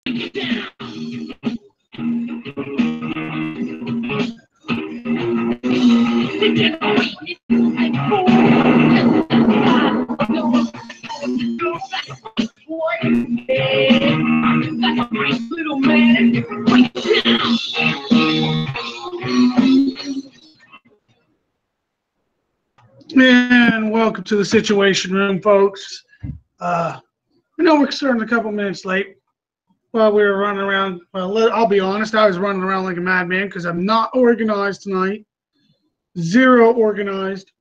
And welcome to the Situation Room, folks. I know we're starting a couple minutes late while we were running around. Well, I'll be honest, I was running around like a madman because I'm not organized tonight. Zero organized.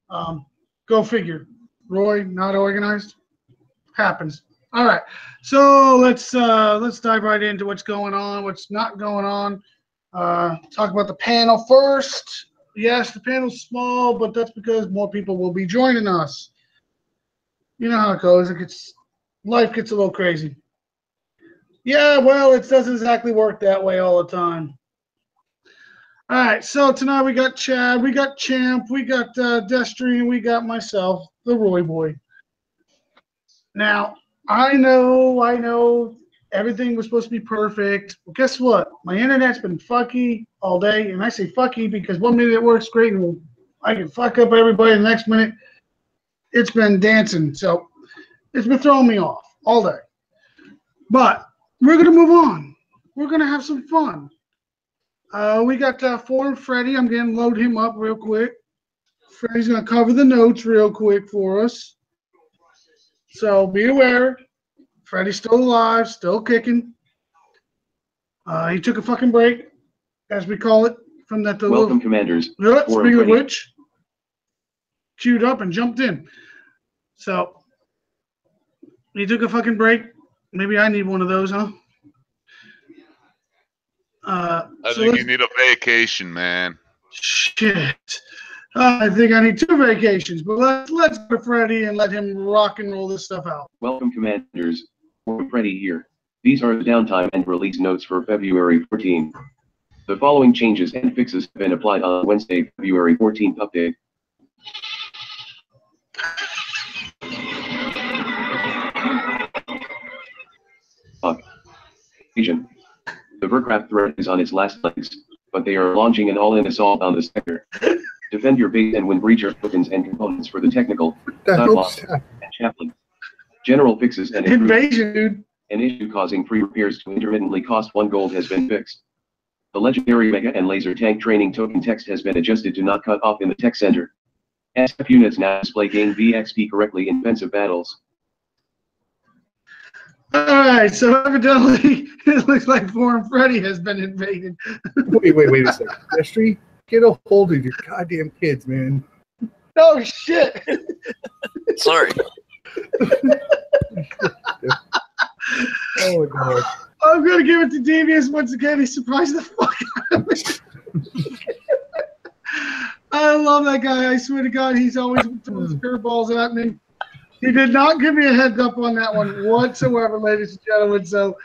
Go figure. Roy, not organized? Happens. All right. So let's dive right into what's going on, what's not going on. Talk about the panel first. Yes, the panel's small, but that's because more people will be joining us. You know how it goes. Life gets a little crazy. Yeah, well, it doesn't exactly work that way all the time. All right, so tonight we got Chad, we got Champ, we got Destry, and we got myself, the Roy Boy. Now, I know everything was supposed to be perfect. Well, guess what? My internet's been fucky all day, and I say fucky because 1 minute it works great, and I can fuck up everybody the next minute. It's been dancing, so it's been throwing me off all day. But we're going to move on. We're going to have some fun. We got Foreign Freddy. I'm going to load him up real quick. Freddy's going to cover the notes real quick for us. So be aware. Freddy's still alive, still kicking. He took a fucking break, as we call it, from that. Welcome, commanders. Speaking of which, queued up and jumped in. So he took a fucking break. Maybe I need one of those, huh? I think you need a vacation, man. Shit. I think I need 2 vacations, but let's go to Freddy and let him rock and roll this stuff out. Welcome, commanders. Freddy here. These are the downtime and release notes for February 14. The following changes and fixes have been applied on Wednesday, February 14th update. Asian. The Vercraft threat is on its last legs, but they are launching an all-in assault on the sector. Defend your base and win breacher tokens and components for the technical, sidewalk, and chaplain. General fixes and invasion, dude. An issue causing free repairs to intermittently cost 1 gold has been fixed. The legendary Mega and Laser Tank training token text has been adjusted to not cut off in the tech center. SF units now display gain VXP correctly in defensive battles. Alright, so evidently it looks like Foreign Freddy has been invaded. wait a second. Destry, get a hold of your goddamn kids, man. Oh shit. Sorry. Oh my god. I'm gonna give it to Devious once again. He surprised the fuck out of me. I love that guy. I swear to God, he's always throwing curveballs at me. He did not give me a heads up on that one whatsoever, ladies and gentlemen. So,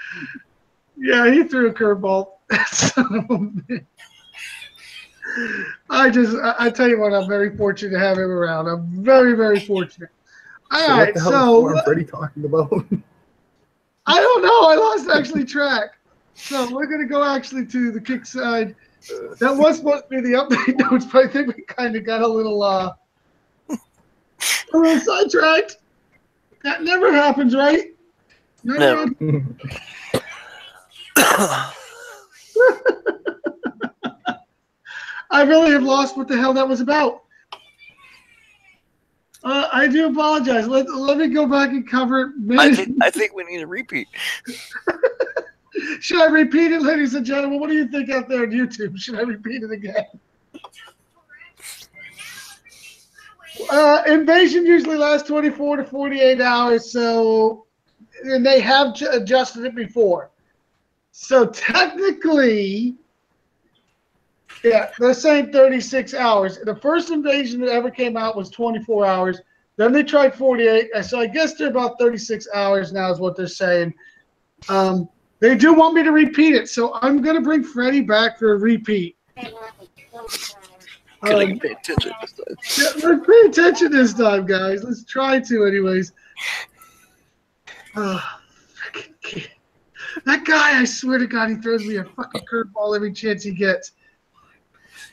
yeah, he threw a curveball. Son of a bitch. I tell you what, I'm very fortunate to have him around. I'm very, very fortunate. All right, what the hell is Freddy talking about? I don't know. I lost actually track. So we're gonna go actually to the kick side. That was supposed to be the update notes, but I think we kind of got a little sidetracked. That never happens, right? Never. I really have lost what the hell that was about. I do apologize. Let me go back and cover it. I think we need a repeat. Should I repeat it, ladies and gentlemen? What do you think out there on YouTube? Should I repeat it again? Invasion usually lasts 24 to 48 hours, and they have adjusted it before. So technically, yeah, they're saying 36 hours. The first invasion that ever came out was 24 hours. Then they tried 48. So I guess they're about 36 hours now is what they're saying. They do want me to repeat it, so I'm going to bring Freddy back for a repeat. Can I pay attention this time? Yeah, let's pay attention this time, guys. Let's try to anyways. guy, I swear to God, he throws me a fucking curveball every chance he gets.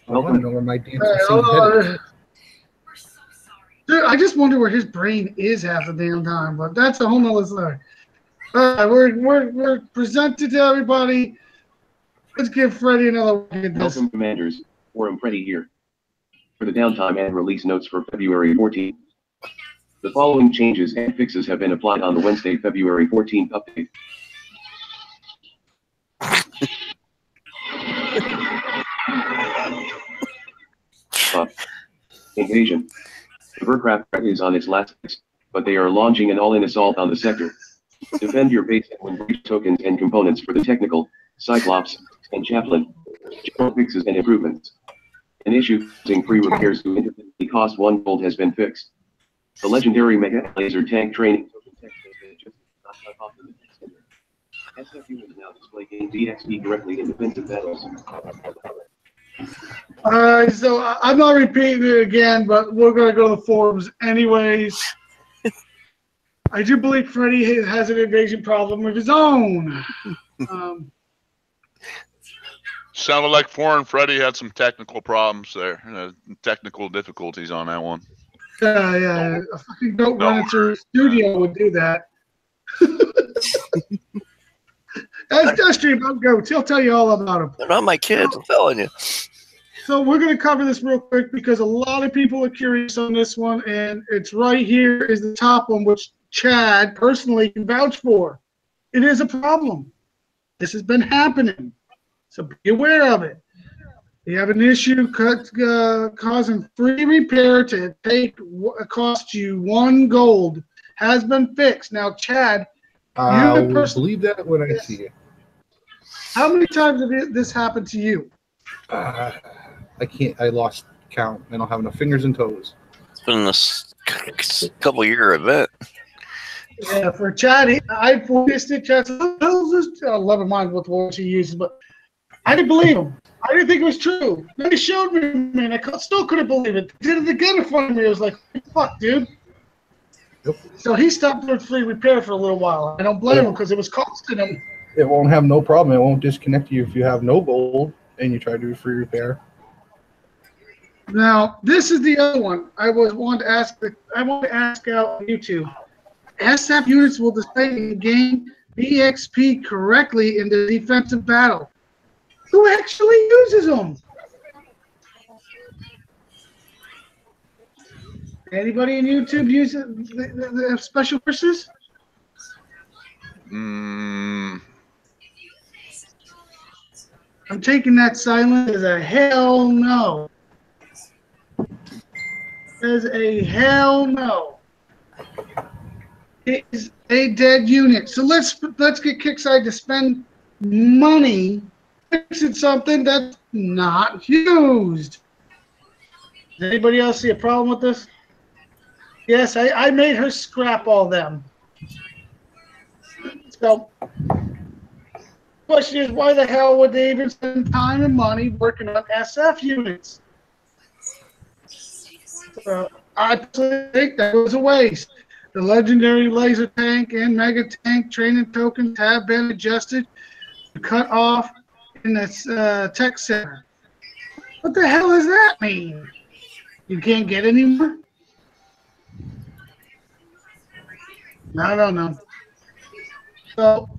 I want to know where my damn Dude, I just wonder where his brain is half the damn time, but that's a whole nother story. All right, we're presented to everybody. Let's give Freddie another look at this. Welcome, Commanders. Forum Freddy here. For the downtime and release notes for February 14th. The following changes and fixes have been applied on the Wednesday, February 14th update. Invasion. The Vercraft threat is on its last legs, but they are launching an all-in assault on the sector. Defend your base and win breach tokens and components for the technical, Cyclops, and Chaplain. General fixes and improvements. An issue using free repairs to independently cost 1 gold has been fixed. The legendary Mega Laser Tank training token text has been adjusted to not cut off in the text center. SF units now display game DXP directly in defensive battles. So I'm not repeating it again, but we're going to go to the forums anyways. I do believe Freddie has an invasion problem of his own. Sounded like Foreign Freddy had some technical problems there, technical difficulties on that one. Yeah, a fucking goat running through the studio would do that. That's Destry about goats. He'll tell you all about them. They're not my kids, I'm telling you. So we're going to cover this real quick because a lot of people are curious on this one, and it's right here is the top one, which Chad personally can vouch for. It is a problem. This has been happening, so be aware of it. You have an issue causing free repair to cost you 1 gold. Has been fixed. Now, Chad, I will believe that when I see it. How many times did this happen to you? I can't. I lost count. I don't have enough fingers and toes. It's been this couple-year event. Yeah, for Chad, I've witnessed it. Chad, I love mind what the words he uses, but I didn't believe him. I didn't think it was true. Then he showed me, and I still couldn't believe it. Did it again in front of me. I was like, fuck, dude. Yep. So he stopped doing free repair for a little while. I don't blame him because it was costing him. It won't have no problem. It won't disconnect you if you have no gold and you try to do free repair. Now, this is the other one I wanted to ask. I want to ask out YouTube. SF units will display and gain BXP correctly in the defensive battle. Who actually uses them? Anybody in YouTube use the special forces? Mm. I'm taking that silence as a hell no. As a hell no. It is a dead unit. So let's get Kickside to spend money fixing something that's not used. Does anybody else see a problem with this? Yes, I made her scrap all them. So, question is, why the hell would they even spend time and money working on SF units? So, I think that was a waste. The legendary laser tank and mega tank training tokens have been adjusted to cut off in the tech center. What the hell does that mean? You can't get any more? I don't know. So,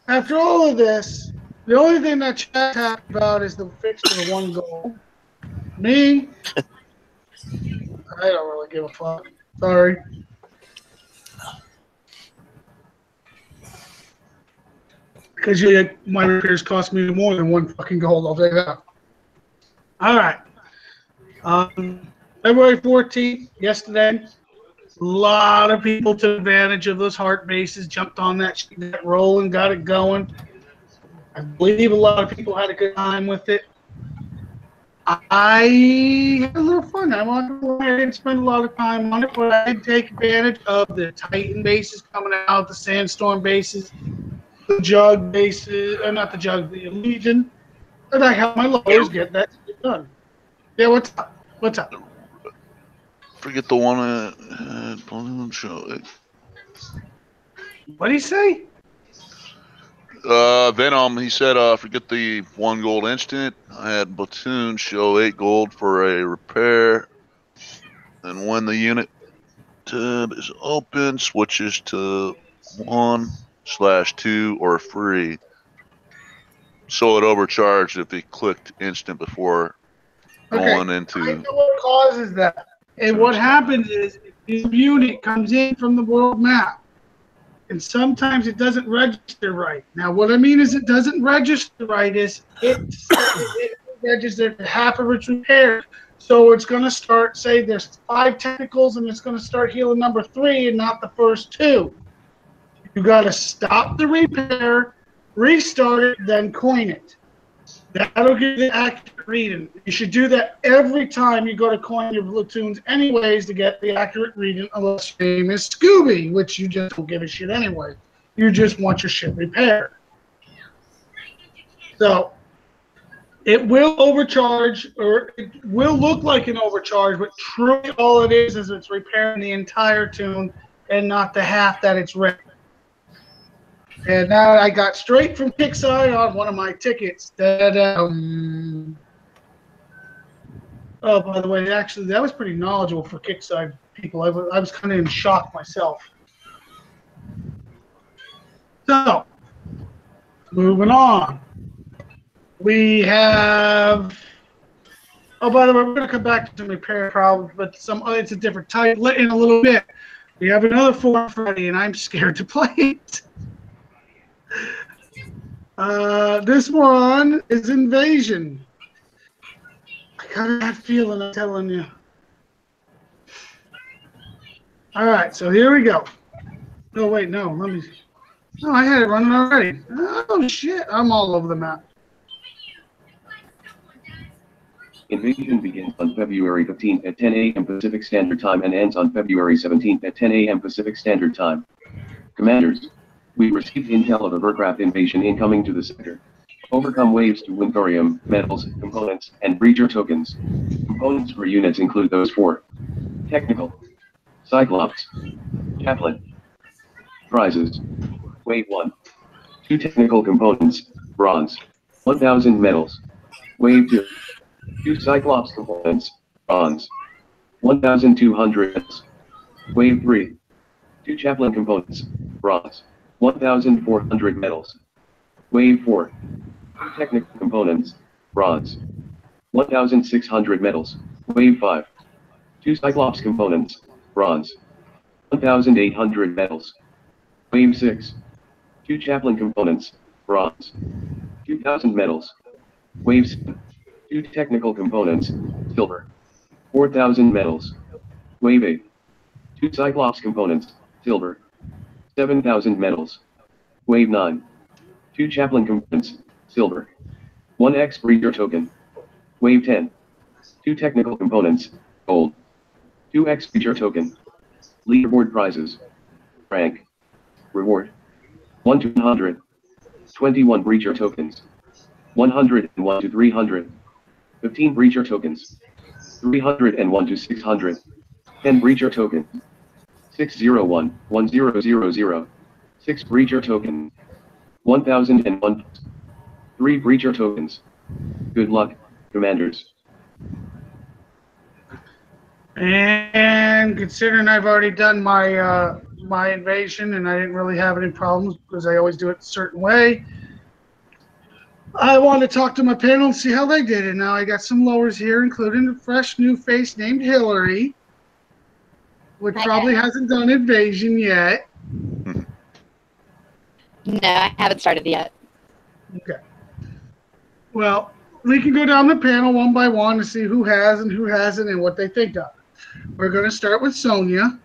after all of this, the only thing that Chad's happy about is the fix to the 1 goal. Me, I don't really give a fuck. Sorry. Because my repairs cost me more than 1 fucking gold, I'll tell you that. All right. February 14th, yesterday, a lot of people took advantage of those heart bases, jumped on that roll and got it going. I believe a lot of people had a good time with it. I had a little fun. I didn't spend a lot of time on it, but I did take advantage of the Titan bases coming out, the Sandstorm bases, the Jug bases, not the Jug, the Legion. And I helped my lawyers get that done. Yeah, what's up? What's up? Forget the one on show. What did he say? Venom, he said, forget the 1 gold instant. I had platoon show 8 gold for a repair. And when the unit tab is open, switches to 1/2 or free. So it overcharged if he clicked instant before going I into. know what causes that. And what happens is this unit comes in from the world map, and sometimes it doesn't register right. Now, what I mean is it doesn't register right is it registers half of its repair. So it's going to start, say there's 5 technicals, and it's going to start healing number 3 and not the first 2. You got to stop the repair, restart it, then coin it. That'll give you the accurate reading. You should do that every time you go to coin your platoons anyways to get the accurate reading, unless your name is Scooby, which you just don't give a shit anyway. You just want your shit repaired. So it will overcharge, or it will look like an overcharge, but truly all it is it's repairing the entire tune and not the half that it's ready. And now I got straight from Kickside on one of my tickets that, oh, by the way, actually, that was pretty knowledgeable for Kickside people. I was kind of in shock myself. So, moving on. We have, oh, by the way, we're going to come back to some repair problems, but it's a different type in a little bit. We have another Foreign Freddy, and I'm scared to play it. This one is Invasion. I got that feeling, I'm telling you. All right, so here we go. Oh, wait, no, let me. Oh, I had it running already. Oh, shit, I'm all over the map. Invasion begins on February 15th at 10 a.m. Pacific Standard Time and ends on February 17th at 10 a.m. Pacific Standard Time. Commanders, we received intel of a aircraft invasion incoming to the sector. Overcome waves to win thorium, metals, components, and breacher tokens. Components for units include those for Technical, Cyclops, Chaplain. Prizes. Wave 1. 2 technical components, bronze. 1,000 metals. Wave 2. 2 Cyclops components, bronze. 1,200 metals. Wave 3. 2 Chaplain components, bronze. 1,400 metals. Wave 4. 2 technical components, bronze. 1,600 metals. Wave 5. 2 Cyclops components, bronze. 1,800 metals. Wave 6. 2 Chaplain components, bronze. 2,000 metals. Wave 7. 2 technical components, silver. 4,000 metals. Wave 8. 2 Cyclops components, silver. 7,000 metals. Wave 9. 2 Chaplain components, silver. 1x breacher token. Wave 10. 2 technical components, gold. 2x breacher token. Leaderboard prizes. Rank. Reward. 1 to 100. 21 breacher tokens. 101 to 300. 15 breacher tokens. 301 to 600. 10 breacher token. 601, 1000. 6 breacher token. 1001. 3 breacher tokens. Good luck, commanders. And considering I've already done my my invasion and I didn't really have any problems because I always do it a certain way, I want to talk to my panel and see how they did it. Now I got some lowers here, including a fresh new face named Hillary, which probably hasn't done invasion yet. No, I haven't started yet. Okay. Well, we can go down the panel one by one to see who has and who hasn't and what they think of. We're going to start with Sonia.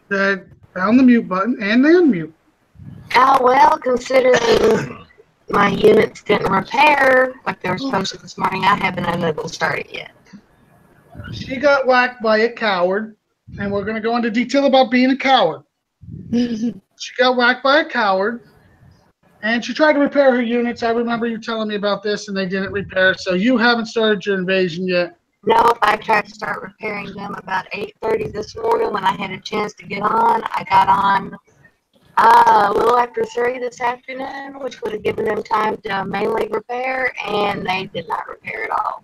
That found the mute button and the unmute. Oh, well, considering my units didn't repair like they were supposed to this morning, I haven't been able to start it yet. She got whacked by a coward, and we're going to go into detail about being a coward. She got whacked by a coward, and she tried to repair her units. I remember you telling me about this, and they didn't repair. So you haven't started your invasion yet. No, I tried to start repairing them about 8:30 this morning when I had a chance to get on. I got on. A little after 3 this afternoon, which would have given them time to mainly repair, and they did not repair at all.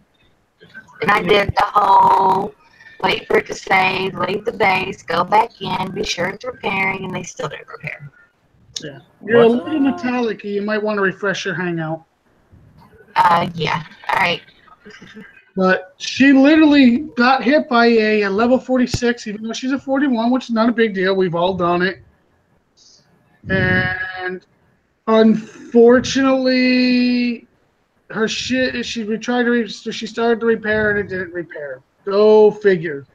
And I did the whole wait for it to save, leave the base, go back in, be sure it's repairing, and they still didn't repair. Yeah. You're a little metallic. You might want to refresh your hangout. Yeah. All right. But she literally got hit by a level 46, even though she's a 41, which is not a big deal. We've all done it. And unfortunately, her shit, she started to repair and it didn't repair. Go figure.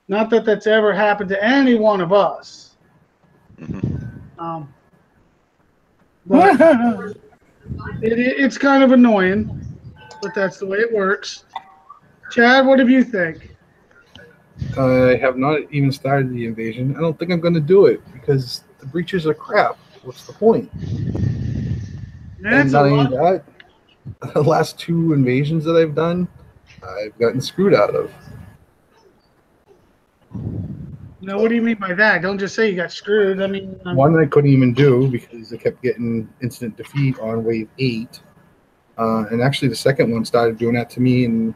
Not that that's ever happened to any one of us. But it's kind of annoying, but that's the way it works. Chad, what do you think? I have not even started the invasion. I don't think I'm going to do it because the breaches are crap. What's the point? And not only that, the last 2 invasions that I've done, I've gotten screwed out of. No, what do you mean by that? Don't just say you got screwed. I mean, one I couldn't even do because I kept getting instant defeat on wave 8. And actually, the second one started doing that to me, and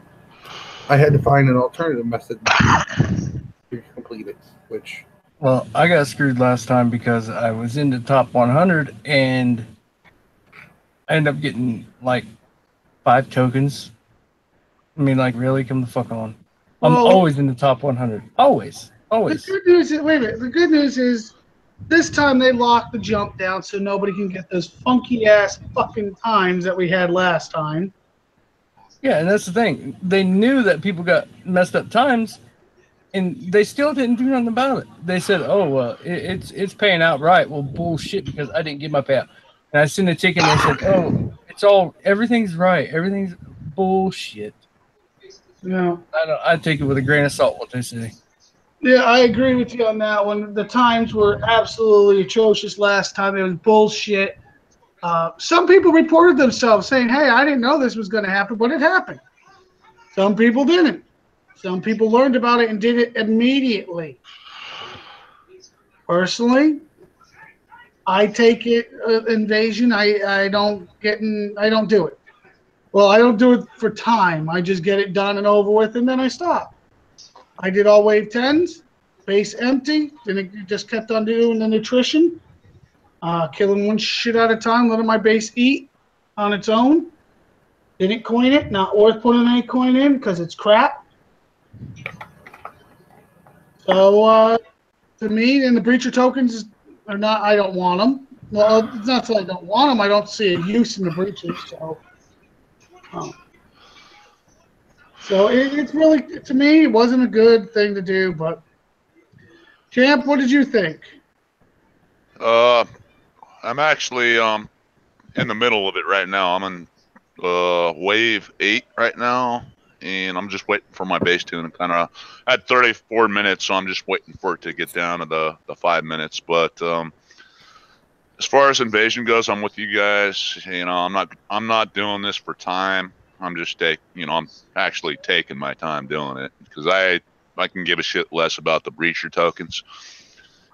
I had to find an alternative method to complete it. Which, well, I got screwed last time because I was in the top 100 and I ended up getting like 5 tokens. I mean, like, really? Come the fuck on. I'm always in the top 100. Always. The good news is, wait a minute. The good news is this time they locked the jump down so nobody can get those funky ass fucking times that we had last time. Yeah, and that's the thing. They knew that people got messed up times, and they still didn't do nothing about it. They said, "Oh, well, it's paying out right." Well, bullshit, because I didn't get my payout. And I sent a ticket, and they said, "Oh, everything's right. Everything's bullshit." No, I take it with a grain of salt what they say. Yeah, I agree with you on that one. The times were absolutely atrocious last time. It was bullshit. Some people reported themselves saying, hey, I didn't know this was going to happen, but it happened. Some people didn't. Some people learned about it and did it immediately. Personally, I take it invasion. I don't do it. Well, I don't do it for time. I just get it done and over with, and then I stop. I did all wave 10s, base empty. Then it just kept on doing the nutrition, killing one shit at a time, letting my base eat on its own. Didn't coin it. Not worth putting any coin in because it's crap. So to me, and the breacher tokens are not. I don't want them. Well, it's not that I don't want them. I don't see a use in the breachers. So it's really, to me, it wasn't a good thing to do. But Champ, what did you think? I'm actually in the middle of it right now. I'm in wave 8 right now, and I'm just waiting for my base tune. Kind of at 34 minutes, so I'm just waiting for it to get down to the 5 minutes. But as far as invasion goes, I'm with you guys. You know, I'm not doing this for time. I'm just I'm actually taking my time doing it because I can give a shit less about the breacher tokens.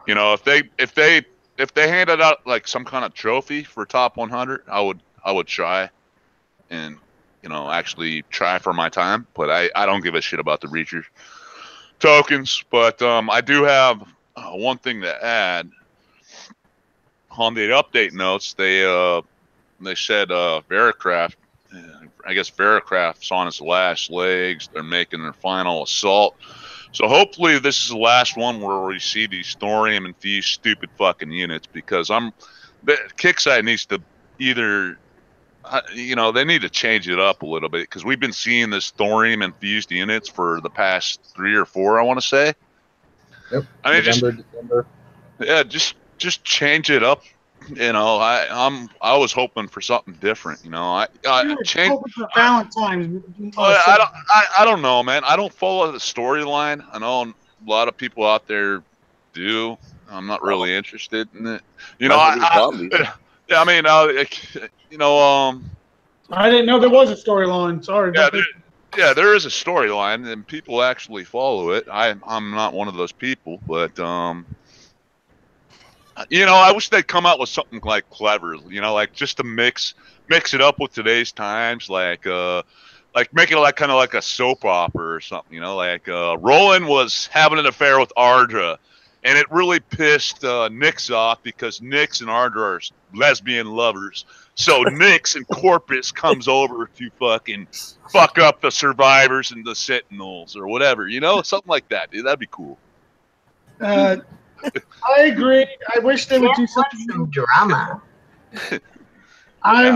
You know, if they handed out like some kind of trophy for top 100, I would try and actually try for my time. But I don't give a shit about the breacher tokens. But I do have one thing to add. On the update notes, they said Veracraft. I guess Veracraft's on its last legs. They're making their final assault. So hopefully this is the last one where we see these thorium infused stupid fucking units, because Kickside needs to either, they need to change it up a little bit, because we've been seeing this thorium infused units for the past 3 or 4, I want to say. Yep. I mean, December. Yeah, just change it up. I was hoping for something different. I changed for Valentine's. I don't know, man. I don't follow the storyline. I know a lot of people out there do. I'm not really interested in it. I didn't know there was a storyline. Sorry. Yeah, there is a storyline, and people actually follow it. I'm not one of those people, but You know, I wish they'd come out with something like clever. You know, like just to mix it up with today's times, like make it like kind of like a soap opera or something. You know, like Roland was having an affair with Ardra, and it really pissed Nyx off because Nyx and Ardra are lesbian lovers. So Nyx and Corpus comes over to fucking fuck up the survivors and the Sentinels or whatever. You know, something like that. Dude, that'd be cool. I agree. I wish they would do something. Some drama. I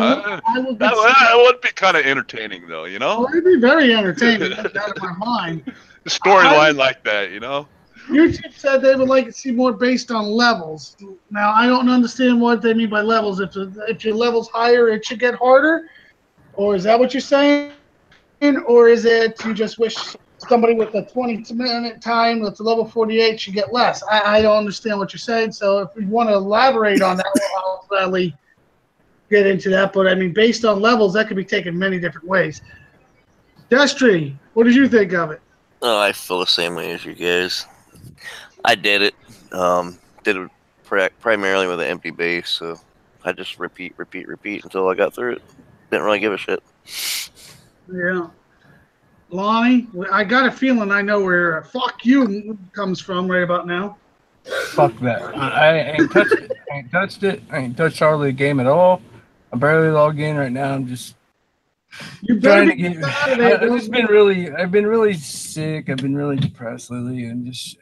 would that would be kind of entertaining, though. You know, it'd be very entertaining. No doubt in my mind. A storyline like that, you know. YouTube said they would like to see more based on levels. Now I don't understand what they mean by levels. If your level's higher, it should get harder, or is that what you're saying? Or is it you just wish somebody with a 20-minute time that's level 48 should get less? I don't understand what you're saying. So if you want to elaborate on that, I'll gladly get into that. But I mean, based on levels, that could be taken many different ways. Destry, what did you think of it? Oh, I feel the same way as you guys. I did it. Did it primarily with an empty base, so I just repeat until I got through it. Didn't really give a shit. Yeah. Lonnie, I got a feeling I know where fuck you comes from right about now. Fuck that. I ain't touched it. I ain't touched hardly a game at all. I barely log in right now. I'm just You better trying to get. I've been really sick. I've been really depressed lately, and just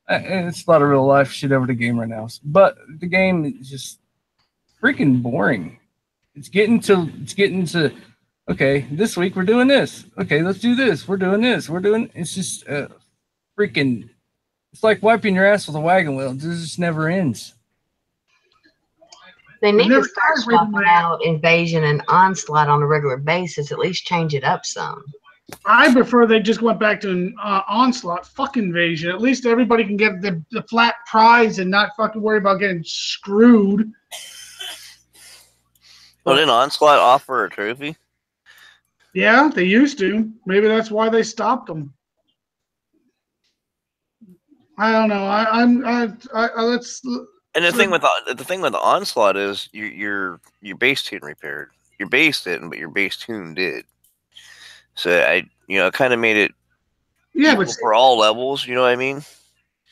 it's a lot of real life shit over the game right now. But the game is just freaking boring. It's getting to. Okay, this week we're doing this. Okay, let's do this. We're doing this. It's just freaking. It's like wiping your ass with a wagon wheel. It just never ends. They need to start swapping out Invasion and Onslaught on a regular basis. At least change it up some. I prefer they just went back to an Onslaught. Fuck Invasion. At least everybody can get the flat prize and not fucking worry about getting screwed. Well, didn't Onslaught offer a trophy? Yeah, they used to. Maybe that's why they stopped them. I don't know. Let's. And the thing with the Onslaught is your base tune repaired. Your base didn't, but your base tune did. So it kind of made it. Yeah, but for all levels, you know what I mean?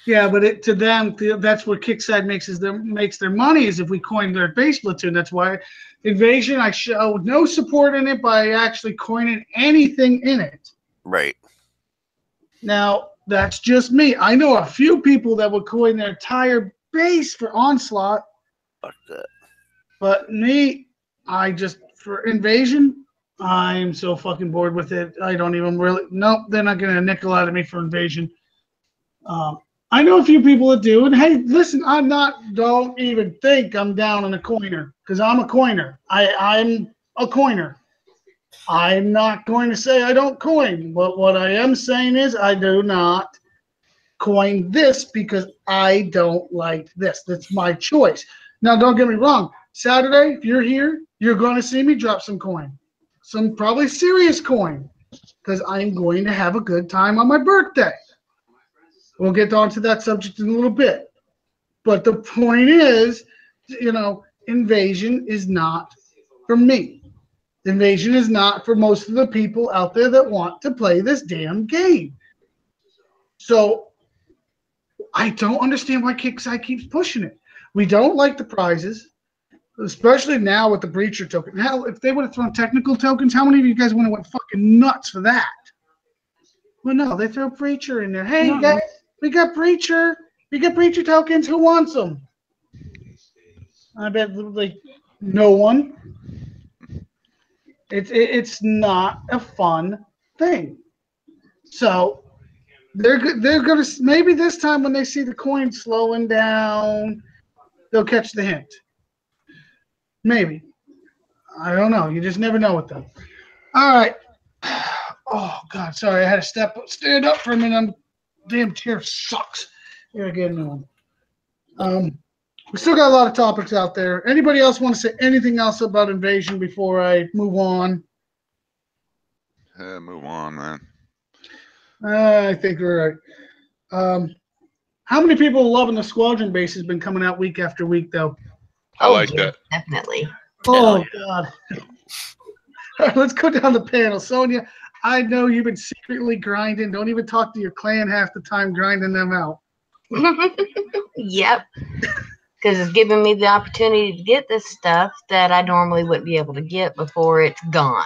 Yeah, but to them, that's what Kickside makes their money is if we coin their base platoon. That's why Invasion, I show no support in it by actually coining anything in it. Right. Now, that's just me. I know a few people that would coin their entire base for Onslaught. Fuck that. But me, for Invasion, I'm so fucking bored with it. I don't even really. Nope, they're not going to nickel out of me for Invasion. I know a few people that do, and hey, listen, don't even think I'm down on a coiner, because I'm a coiner. I'm a coiner. I'm not going to say I don't coin, but what I am saying is I do not coin this because I don't like this. That's my choice. Now, don't get me wrong. Saturday, if you're here, you're going to see me drop some coin, some probably serious coin, because I'm going to have a good time on my birthday. We'll get on to that subject in a little bit. But the point is, Invasion is not for me. Invasion is not for most of the people out there that want to play this damn game. So I don't understand why Kickside keeps pushing it. We don't like the prizes, especially now with the Breacher token. Hell, if they would have thrown technical tokens, how many of you guys would have went fucking nuts for that? Well, no, they throw Breacher in there. Hey, guys. We got Breacher. We got Breacher tokens. Who wants them? I bet no one. It's not a fun thing. So they're gonna maybe this time when they see the coin slowing down, they'll catch the hint. Maybe. I don't know. You just never know with them. All right. Oh God, sorry. I had to stand up for a minute. Damn chair sucks. Gotta get a new one. We still got a lot of topics out there. Anybody else want to say anything else about Invasion before I move on? Yeah, move on, man. I think we're right. How many people are loving the squadron base has been coming out week after week, though? I like yeah, that. definitely. Oh, God. All right, let's go down the panel. Sonia, I know you've been secretly grinding. Don't even talk to your clan half the time grinding them out. Yep. Because it's giving me the opportunity to get this stuff that I normally wouldn't be able to get before it's gone.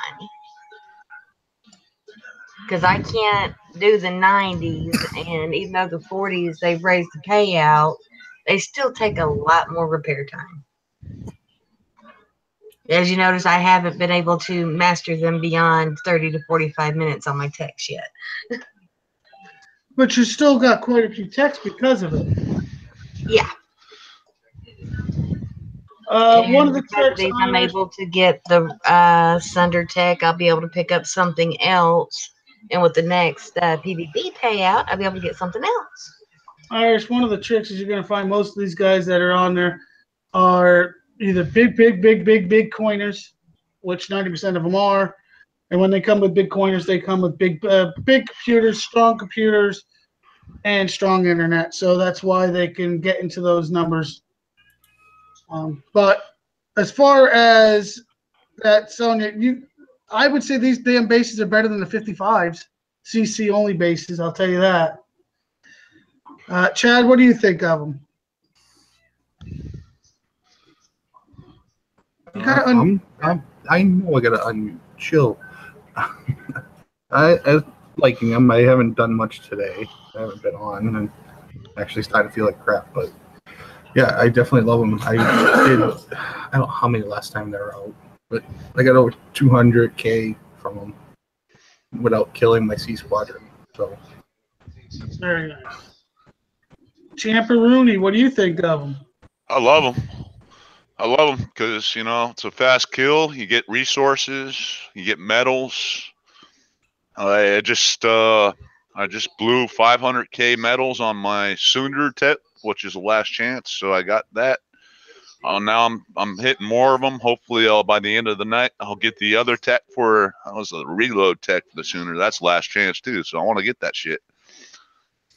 Because I can't do the 90s, and even though the 40s, they've raised the payout, they still take a lot more repair time. As you notice, I haven't been able to master them beyond 30 to 45 minutes on my techs yet. But you still got quite a few techs because of it. Yeah. One of the because of tricks these, I'm able to get the Sunder Tech. I'll be able to pick up something else. And with the next PvP payout, I'll be able to get something else. Irish, one of the tricks is you're going to find most of these guys that are on there are either big coiners, which 90% of them are. And when they come with big coiners, they come with big computers, strong computers, and strong internet. So that's why they can get into those numbers. But as far as that, Sonia, I would say these damn bases are better than the 55s, CC only bases. I'll tell you that. Chad, what do you think of them? You gotta I know I gotta unmute. Chill. I liking them. I haven't done much today. I haven't been on, and actually starting to feel like crap. But yeah, I definitely love them. I don't know how many last time they were out, but I got over 200K from them without killing my C squadron. So very nice. Champeroonie, what do you think of them? I love them. I love them because, you know, it's a fast kill. You get resources. You get medals. I just blew 500K medals on my Sunder tech, which is the last chance. So I got that. Now I'm hitting more of them. Hopefully, by the end of the night, I'll get the other tech for a reload tech for the Sunder. That's last chance too. So I want to get that shit.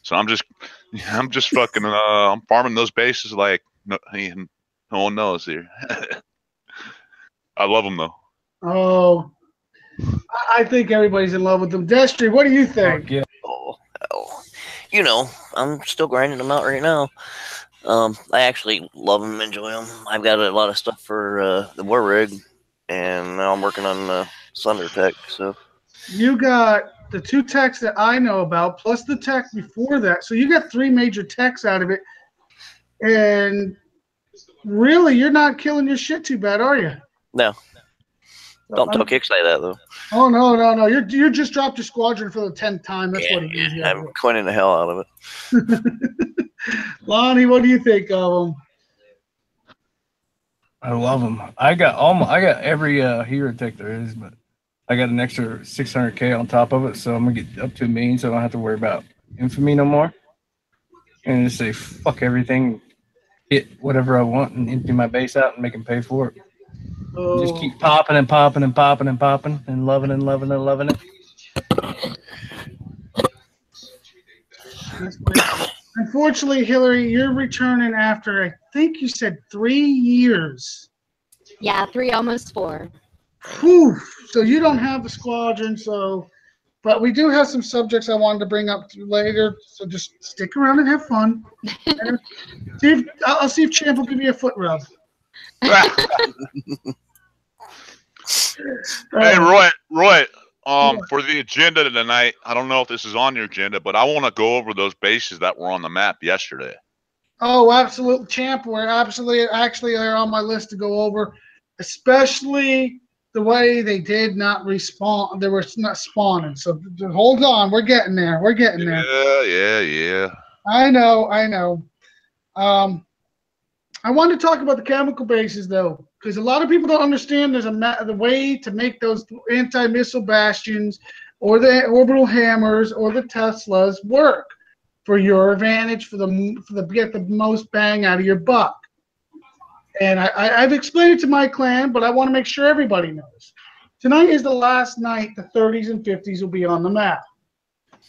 So I'm just fucking I'm farming those bases like no one knows here. I love them though. Oh, I think everybody's in love with them. Destry, what do you think? Yeah. Oh, you know, I'm still grinding them out right now. I actually love them, enjoy them. I've got a lot of stuff for the war rig, and now I'm working on Sunder Tech. So you got the two techs that I know about, plus the tech before that. So you got three major techs out of it, and really, you're not killing your shit too bad, are you? no, don't tell Kick say that though. Oh no! You just dropped your squadron for the 10th time. That's what it is. Yeah, I'm coining the hell out of it. Lonnie, what do you think of them? I love them. I got every hero tech there is, but I got an extra 600K on top of it, so I'm gonna get up to $1 million, so I don't have to worry about infamy no more. And just say fuck everything, hit whatever I want, and empty my base out and make them pay for it. Oh. Just keep popping and popping and popping and popping and loving and loving and loving it. Unfortunately, Hillary, you're returning after, I think you said 3 years. Yeah, 3, almost 4. Whew. So you don't have the squadron, but we do have some subjects I wanted to bring up later, so just stick around and have fun. And I'll see if Champ will give you a foot rub. Hey, Roy, for the agenda tonight, I don't know if this is on your agenda, but I want to go over those bases that were on the map yesterday. Oh, absolutely, Champ. We're actually are on my list to go over, especially the way they did not respawn. They were not spawning. So hold on, we're getting there. We're getting there. Yeah. I know. I wanted to talk about the chemical bases though, because a lot of people don't understand there's the way to make those anti-missile bastions or the orbital hammers or the Teslas work for your advantage, for get the most bang out of your buck. And I've explained it to my clan, but I want to make sure everybody knows. Tonight is the last night the 30s and 50s will be on the map.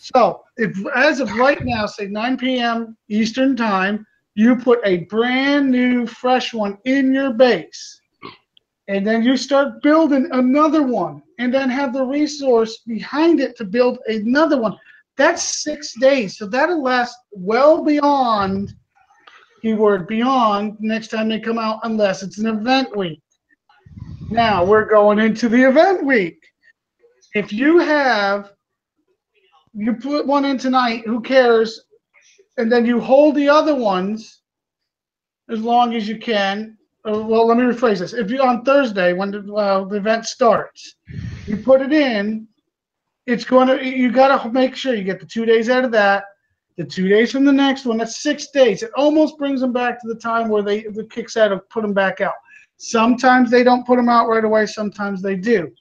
So if as of right now, say 9 p.m. Eastern time, you put a brand new fresh one in your base, and then you start building another one, and then have the resource behind it to build another one. That's 6 days. So that'll last well beyond, keyword beyond, next time they come out, unless it's an event week. Now we're going into the event week. If you put one in tonight, who cares? And then you hold the other ones as long as you can. Well, let me rephrase this. If you on Thursday when the event starts, you put it in. You got to make sure you get the 2 days out of that, the 2 days from the next one. That's 6 days. It almost brings them back to the time where the kicks out of put them back out. Sometimes they don't put them out right away. Sometimes they do.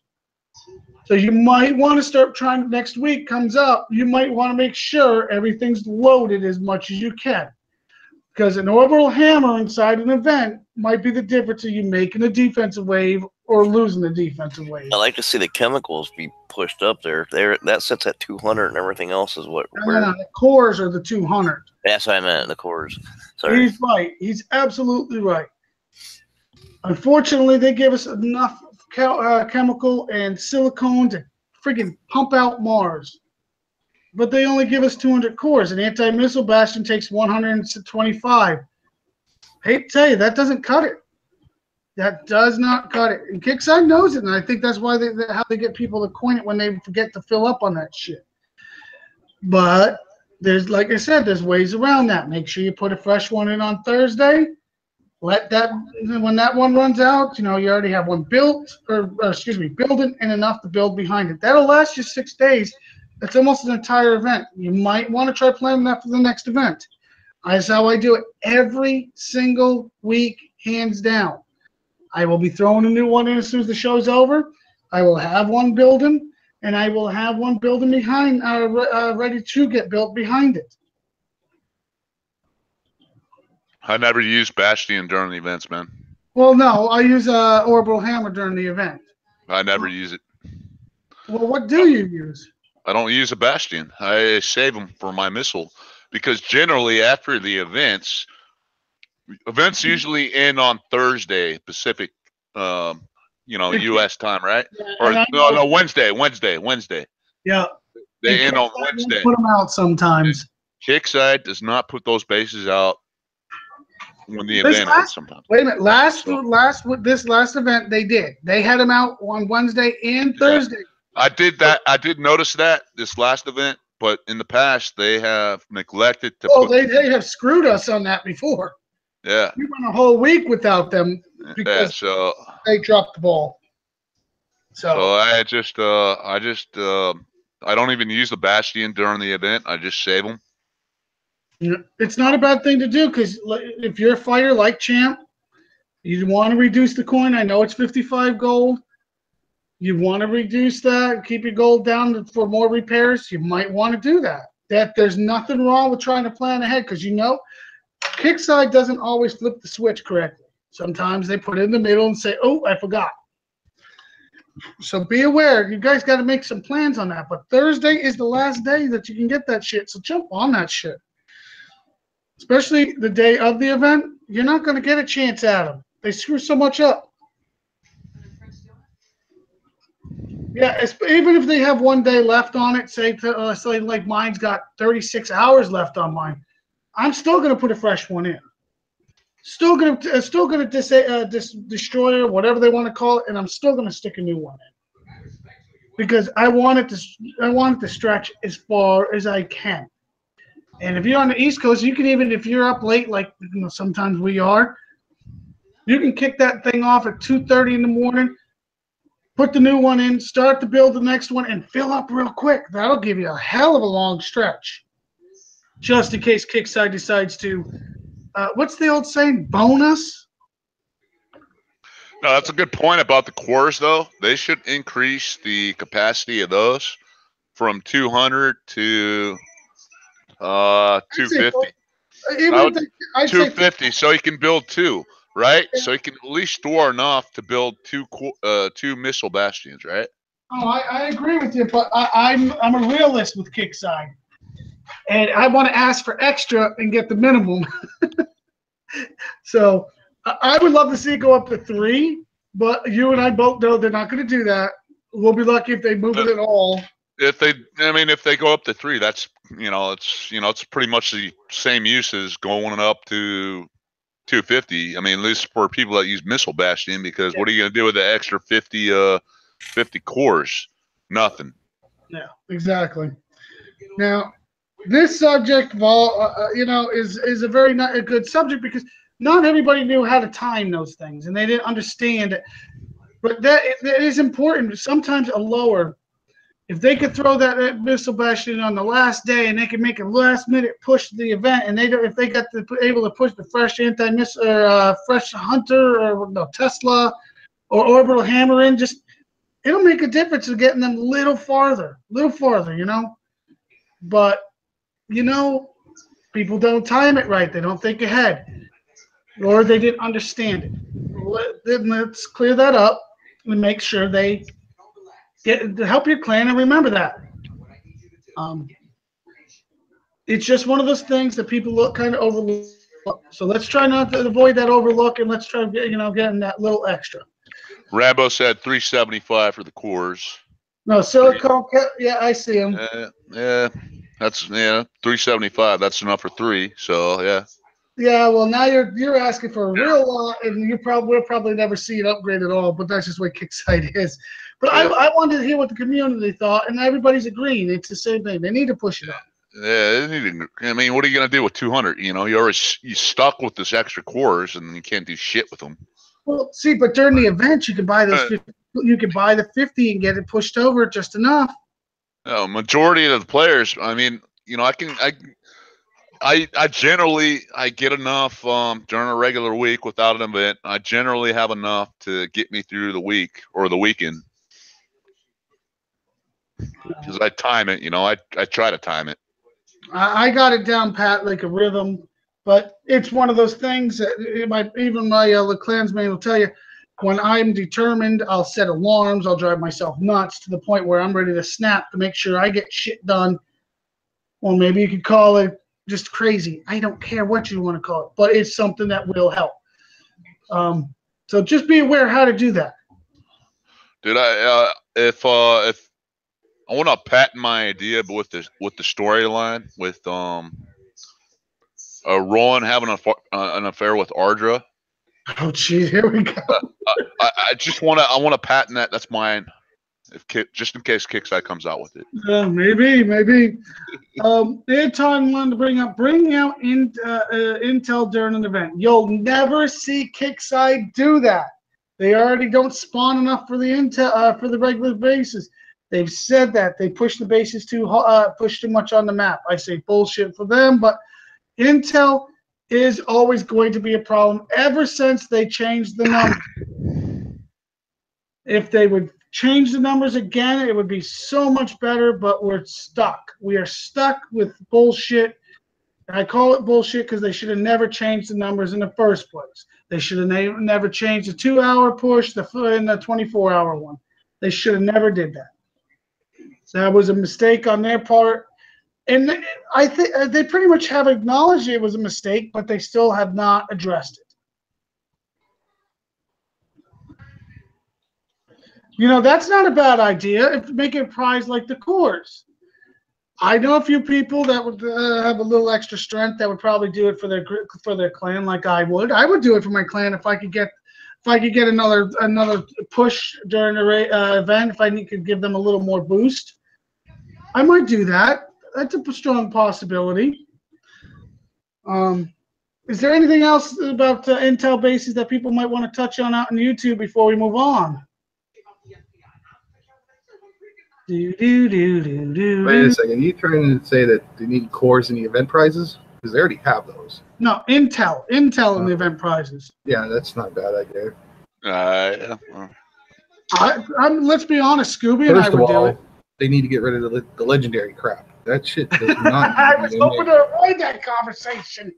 So you might want to start trying. Next week comes up, you might want to make sure everything's loaded as much as you can, because an orbital hammer inside an event might be the difference of you making a defensive wave or losing the defensive wave. I like to see the chemicals be pushed up there. That sits at 200, and everything else is what. No, the cores are the 200. That's what I meant. The cores. Sorry. He's right. He's absolutely right. Unfortunately, they give us enough chemical and silicone to friggin' pump out Mars, but they only give us 200 cores. An anti-missile bastion takes 125. Hate to tell you, that doesn't cut it. That does not cut it. And Kickside knows it, and I think that's why how they get people to coin it when they forget to fill up on that shit. But there's, like I said, there's ways around that. Make sure you put a fresh one in on Thursday. Let that, when that one runs out, you already have one built, building and enough to build behind it. That'll last you 6 days. That's almost an entire event. You might want to try planning that for the next event. That's how I do it every single week, hands down. I will be throwing a new one in as soon as the show's over. I will have one building, and I will have one building behind, ready to get built behind it. I never use Bastion during the events, man. Well, no, I use orbital hammer during the event. I never use it. Well, what do you use? I don't use a Bastion. I save them for my missile, because generally after the events usually end on Thursday Pacific, U.S. time, right? Or no, Wednesday. Yeah. They end on Wednesday. Put them out sometimes. Kickside does not put those bases out when the event ends sometimes. Wait a minute. This last event they did. They had them out on Wednesday and Thursday. Yeah. I did that. I did notice that this last event, but in the past they have neglected to. They have screwed us on that before. Yeah. We went a whole week without them because they dropped the ball. So I don't even use the Bastion during the event. I just save them. It's not a bad thing to do, because if you're a fighter like Champ, you want to reduce the coin. I know it's 55 gold. You want to reduce that, keep your gold down for more repairs. You might want to do that. There's nothing wrong with trying to plan ahead, because Kickside doesn't always flip the switch correctly. Sometimes they put it in the middle and say, "Oh, I forgot." So be aware. You guys got to make some plans on that. But Thursday is the last day that you can get that shit. So jump on that shit. Especially the day of the event, you're not going to get a chance at them. They screw so much up. Yeah, even if they have 1 day left on it, say like mine's got 36 hours left on mine, I'm still going to put a fresh one in. Still going to destroy it, whatever they want to call it, and I'm still going to stick a new one in, because I want it to stretch as far as I can. And if you're on the East Coast, you can even, if you're up late, like sometimes we are, you can kick that thing off at 2:30 in the morning, put the new one in, start to build the next one, and fill up real quick. That'll give you a hell of a long stretch, just in case Kickside decides to, what's the old saying, bonus? No, that's a good point about the cores, though. They should increase the capacity of those from 200 to 250. 250, so you can build two, right? Yeah. So you can at least store enough to build two missile bastions, right? Oh, I agree with you, but I'm a realist with Kickside, and I want to ask for extra and get the minimum. So I would love to see it go up to 3, but you and I both know they're not going to do that. We'll be lucky if they move it at all. If they go up to 3, that's it's pretty much the same use as going up to 250. I mean, at least for people that use missile bastion, because what are you going to do with the extra 50 cores? Nothing. Yeah, exactly. Now, this subject, is a very a good subject because not everybody knew how to time those things, and they didn't understand it. But that is important. Sometimes a lower, if they could throw that missile bastion on the last day, and they can make a last-minute push to the event, and if they got able to push the fresh anti-missile, fresh Hunter, or no Tesla, or orbital hammer in, it'll make a difference in getting them a little farther, But people don't time it right. They don't think ahead, or they didn't understand it. Let's clear that up and make sure they get to help your clan and remember that. It's just one of those things that people kind of overlook. So let's try not to avoid that overlook, and let's try getting that little extra. Rambo said 375 for the cores. No, silicone. Yeah, I see him. Yeah, that's 375. That's enough for 3. So yeah. Yeah, well now you're asking for a real lot, and we'll probably never see an upgrade at all. But that's just what Kickside is. But yeah. I wanted to hear what the community thought, and everybody's agreeing. It's the same thing. They need to push it up. Yeah, I mean, what are you gonna do with 200? You're stuck with this extra cores, and you can't do shit with them. Well, see, but during the event, you can buy those. You can buy the 50 and get it pushed over just enough. No, majority of the players. I mean, I generally get enough during a regular week without an event. I generally have enough to get me through the week or the weekend because I time it. I try to time it. I got it down pat like a rhythm, but it's one of those things that even my clansman will tell you. When I'm determined, I'll set alarms. I'll drive myself nuts to the point where I'm ready to snap to make sure I get shit done. Or maybe you could call it just crazy. I don't care what you want to call it, but it's something that will help. So just be aware how to do that. Did if I want to patent my idea, but with the storyline with Rowan having an affair with Ardra. Oh, geez, here we go. I just want to patent that. That's mine. Just in case Kickside comes out with it. Maybe. Anton wanted to bring out Intel during an event. You'll never see Kickside do that. They already don't spawn enough for the Intel for the regular bases. They've said that they push the bases too much on the map. I say bullshit for them, but Intel is always going to be a problem ever since they changed the numbers. If they would change the numbers again, it would be so much better, but we're stuck. We are stuck with bullshit. I call it bullshit because they should have never changed the numbers in the first place. They should have never changed the 2-hour push and the 24-hour one. They should have never did that. So that was a mistake on their part. And I think they pretty much have acknowledged it was a mistake, but they still have not addressed it. That's not a bad idea. If making a prize like the cores. I know a few people that would have a little extra strength that would probably do it for their clan, like I would. I would do it for my clan if I could get another push during the event. If I could give them a little more boost, I might do that. That's a strong possibility. Is there anything else about Intel bases that people might want to touch on out on YouTube before we move on? Wait a second. Are you trying to say that they need cores in the event prizes? Because they already have those. No, Intel in the event prizes. Yeah, that's not a bad idea. Let's be honest, Scooby and I would do it. They need to get rid of the legendary crap. That shit does not. I was hoping to avoid that conversation.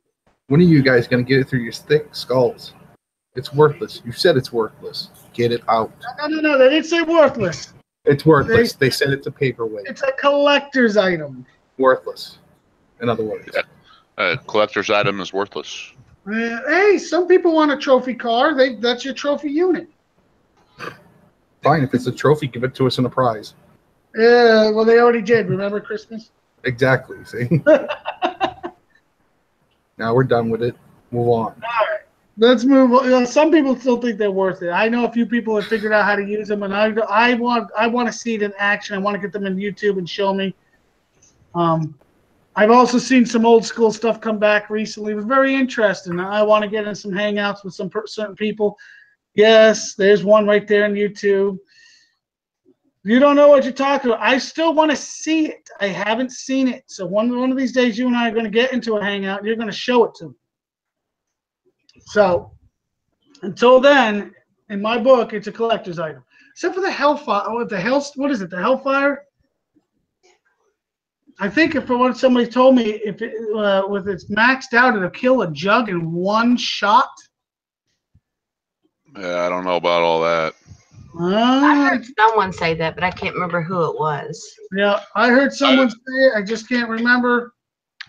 When are you guys going to get it through your thick skulls? It's worthless. You said it's worthless. Get it out. No. They didn't say worthless. It's worthless. They said it's a paperweight. It's a collector's item. Worthless, in other words. A collector's item is worthless. Hey, some people want a trophy car. That's your trophy unit. Fine, if it's a trophy, give it to us in a prize. Yeah, well, they already did. Remember Christmas? Exactly. See. Now we're done with it. Move on. All right, let's move on. Some people still think they're worth it. I know a few people have figured out how to use them, and I want to see it in action. I want to get them in YouTube and show me. I've also seen some old school stuff come back recently. It was very interesting. I want to get in some hangouts with some certain people. Yes, there's one right there on YouTube. You don't know what you're talking about. I still want to see it. I haven't seen it. So one of these days, you and I are going to get into a hangout. You're going to show it to me. So until then, in my book, it's a collector's item. Except for the Hellfire. What is it? The Hellfire? I think if what somebody told me, if it, with its maxed out, it'll kill a jug in one shot. Yeah, I don't know about all that. I heard someone say that, but I can't remember who it was. Yeah, I heard someone say it. I just can't remember.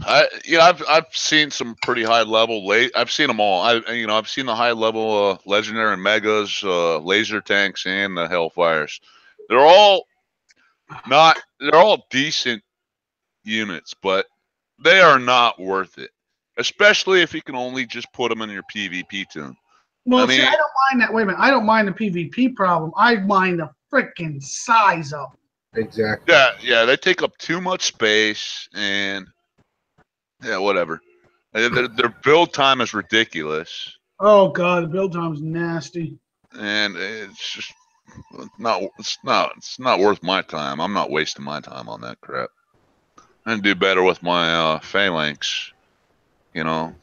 I've seen some pretty high level. I've seen them all. I've seen the high level legendary and megas, laser tanks, and the Hellfires. They're all decent units, but they are not worth it. Especially if you can only just put them in your PvP tune. Well, see, I don't mind that. Wait a minute. I don't mind the PvP problem. I mind the freaking size of them. Exactly. Yeah, they take up too much space, and yeah, whatever. Their build time is ridiculous. Oh God, the build time is nasty. And it's just it's not worth my time. I'm not wasting my time on that crap. I can do better with my phalanx, you know.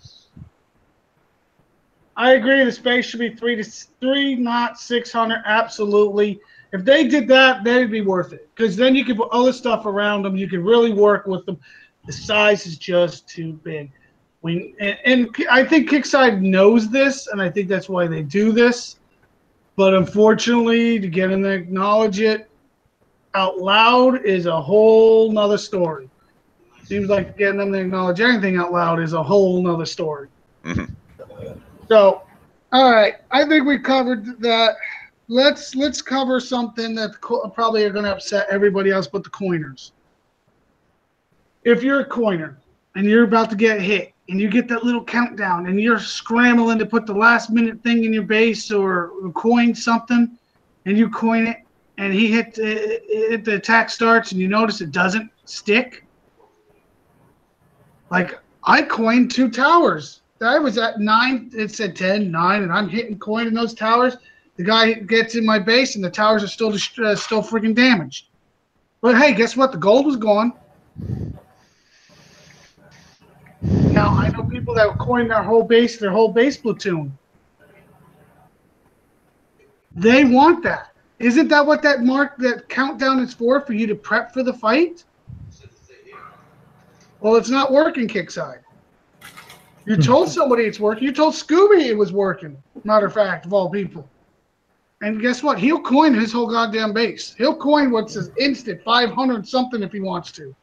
I agree. The space should be 3, not 600. Absolutely. If they did that, that'd be worth it. Because then you could put other stuff around them. You could really work with them. The size is just too big. And I think Kickside knows this, and I think that's why they do this. But unfortunately, to get them to acknowledge it out loud is a whole nother story. Seems like getting them to acknowledge anything out loud is a whole nother story. Mm-hmm. So, all right, I think we covered that. Let's cover something that probably are going to upset everybody else but the coiners. If you're a coiner and you're about to get hit and you get that little countdown and you're scrambling to put the last minute thing in your base or coin something and you coin it and he hit the attack starts and you notice it doesn't stick. Like, I coined 2 towers. I was at 9. It said 10, 9, and I'm hitting coin in those towers. The guy gets in my base, and the towers are still freaking damaged. But hey, guess what? The gold was gone. Now I know people that coined their whole base platoon. They want that. Isn't that what that countdown is for you to prep for the fight? Well, it's not working, Kickside. You told somebody it's working. You told Scooby it was working. Matter of fact, of all people. And guess what? He'll coin his whole goddamn base. He'll coin what's his instant 500 something if he wants to.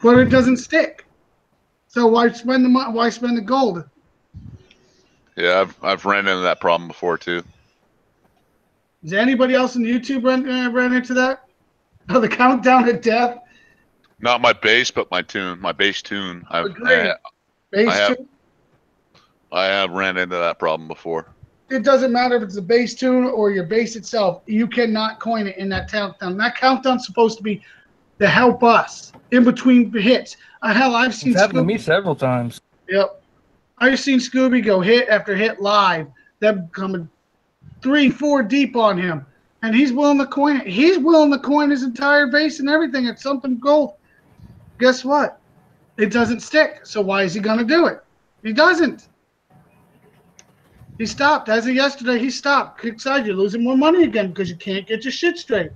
But it doesn't stick. So why spend the money? Why spend the gold? Yeah, I've ran into that problem before too. Does anybody else in YouTube ran into that? Oh, the countdown to death. Not my base, but my tune, my base tune. I have ran into that problem before. It doesn't matter if it's a base tune or your base itself. You cannot coin it in that countdown. That countdown's supposed to be to help us in between hits. Hell, I've seen. It's happened to me several times. Yep, I've seen Scooby go hit after hit live. Them coming 3, 4 deep on him, and he's willing to coin it. He's willing to coin his entire base and everything at something gold. Guess what? It doesn't stick. So why is he going to do it? He doesn't. He stopped. As of yesterday, he stopped. Kickside, you're losing more money again because you can't get your shit straight.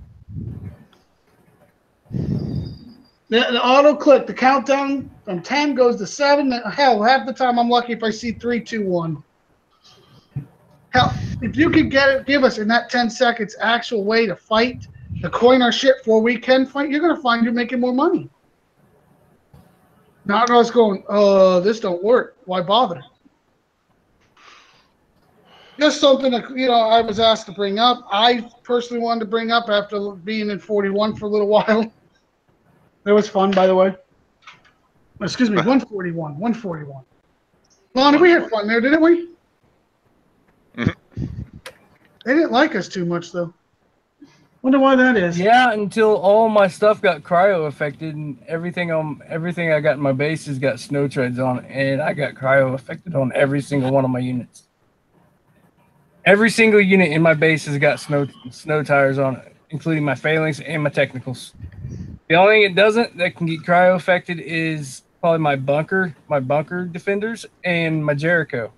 The auto click, the countdown from 10 goes to 7. Hell, half the time I'm lucky if I see 3, 2, 1. Hell, if you could give us in that 10 seconds actual way to fight to coin our shit for a weekend fight, you're gonna find you're making more money. Not us going, this don't work. Why bother? Just something that I was asked to bring up. I personally wanted to bring up after being in 41 for a little while. It was fun, by the way. Excuse me, 141. 141. Lonnie, we had fun there, didn't we? They didn't like us too much, though. Wonder why that is. Yeah, until all my stuff got cryo affected, and everything I got in my base has got snow treads on it, and I got cryo affected on every single one of my units. Every single unit in my base has got snow tires on it, including my phalanx and my technicals. The only thing it doesn't that can get cryo affected is probably my bunker defenders and my Jericho.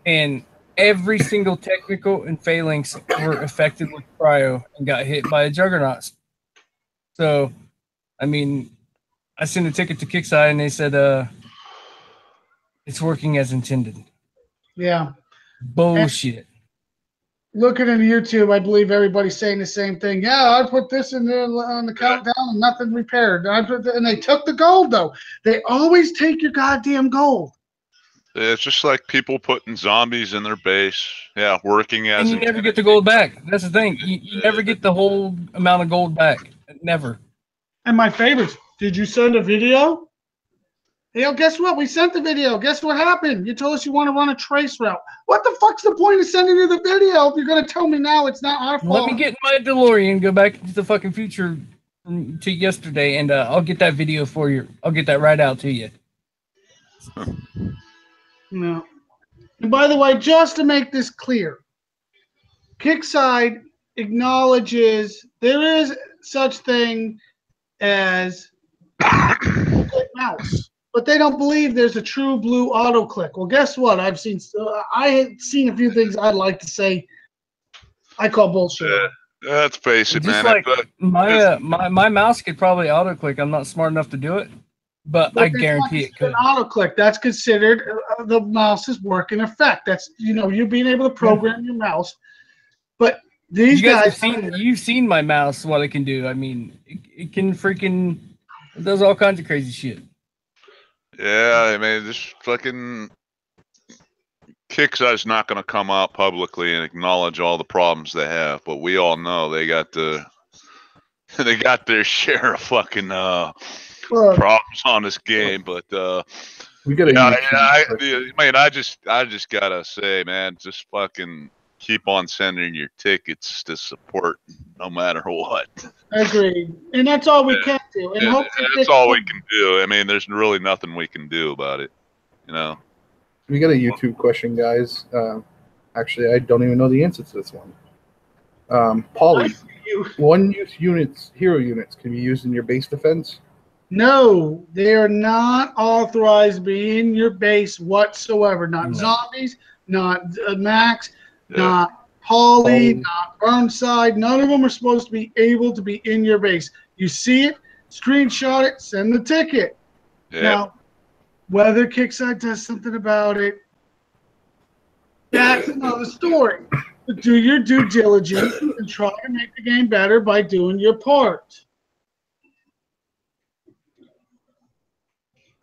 And every single technical and phalanx were affected with cryo and got hit by a juggernaut. So, I mean, I sent a ticket to Kickside and they said it's working as intended. Yeah. Bullshit. Looking into YouTube, I believe everybody's saying the same thing. Yeah, I put this in there on the countdown and nothing repaired. And they took the gold, though. They always take your goddamn gold. It's just like people putting zombies in their base. Yeah, working as. And you never get the gold back. That's the thing. You never get the whole amount of gold back. Never. And my favorites. Did you send a video? Hey, guess what? We sent the video. Guess what happened? You told us you want to run a trace route. What the fuck's the point of sending you the video if you're going to tell me now it's not our fault? Let me get in my DeLorean and go back into the fucking future to yesterday, and I'll get that video for you. I'll get that right out to you. No. And by the way, just to make this clear, Kickside acknowledges there is such thing as mouse. But they don't believe there's a true blue auto click. Well, guess what? I had seen a few things I'd like to say. I call bullshit. Let's face it, just man. Like my mouse could probably auto click. I'm not smart enough to do it, but I guarantee it could. Auto click. That's considered the mouse's working effect. That's you being able to program your mouse. But these guys you've seen my mouse, what it can do. I mean, it can freaking it does all kinds of crazy shit. Yeah, I mean, this fucking Kickstarter's not going to come out publicly and acknowledge all the problems they have, but we all know they got their share of fucking problems on this game. But we got I just gotta say, man, just fucking keep on sending your tickets to support no matter what. Agreed. And that's all we can do. And that's all we can do. I mean, there's really nothing we can do about it. We got a YouTube question, guys. Actually, I don't even know the answer to this one. Paulie, hero units can be used in your base defense? No, they are not authorized to be in your base whatsoever. Not zombies, not Max, not Paulie, not Burnside. None of them are supposed to be able to be in your base. You see it, screenshot it, send the ticket. Yeah. Now, whether Kickside does something about it, that's another story. But do your due diligence and try to make the game better by doing your part.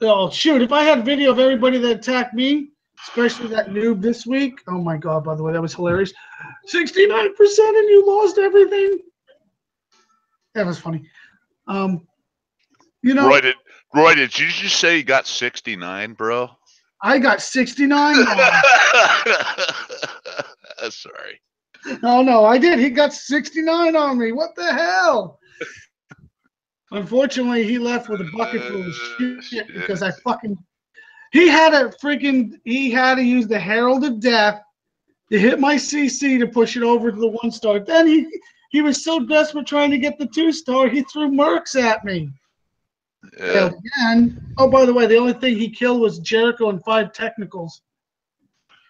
Oh, shoot. If I had video of everybody that attacked me, especially that noob this week. Oh, my God, by the way, that was hilarious. 69% and you lost everything. That was funny. Roy, did you just say you got 69, bro? I got 69. Sorry. No, I did. He got 69 on me. What the hell? Unfortunately, he left with a bucket full of shit because he had to use the Herald of Death to hit my CC to push it over to the 1-star. Then he was so desperate trying to get the 2-star, he threw mercs at me. Yeah. Again. Oh, by the way, the only thing he killed was Jericho and 5 technicals.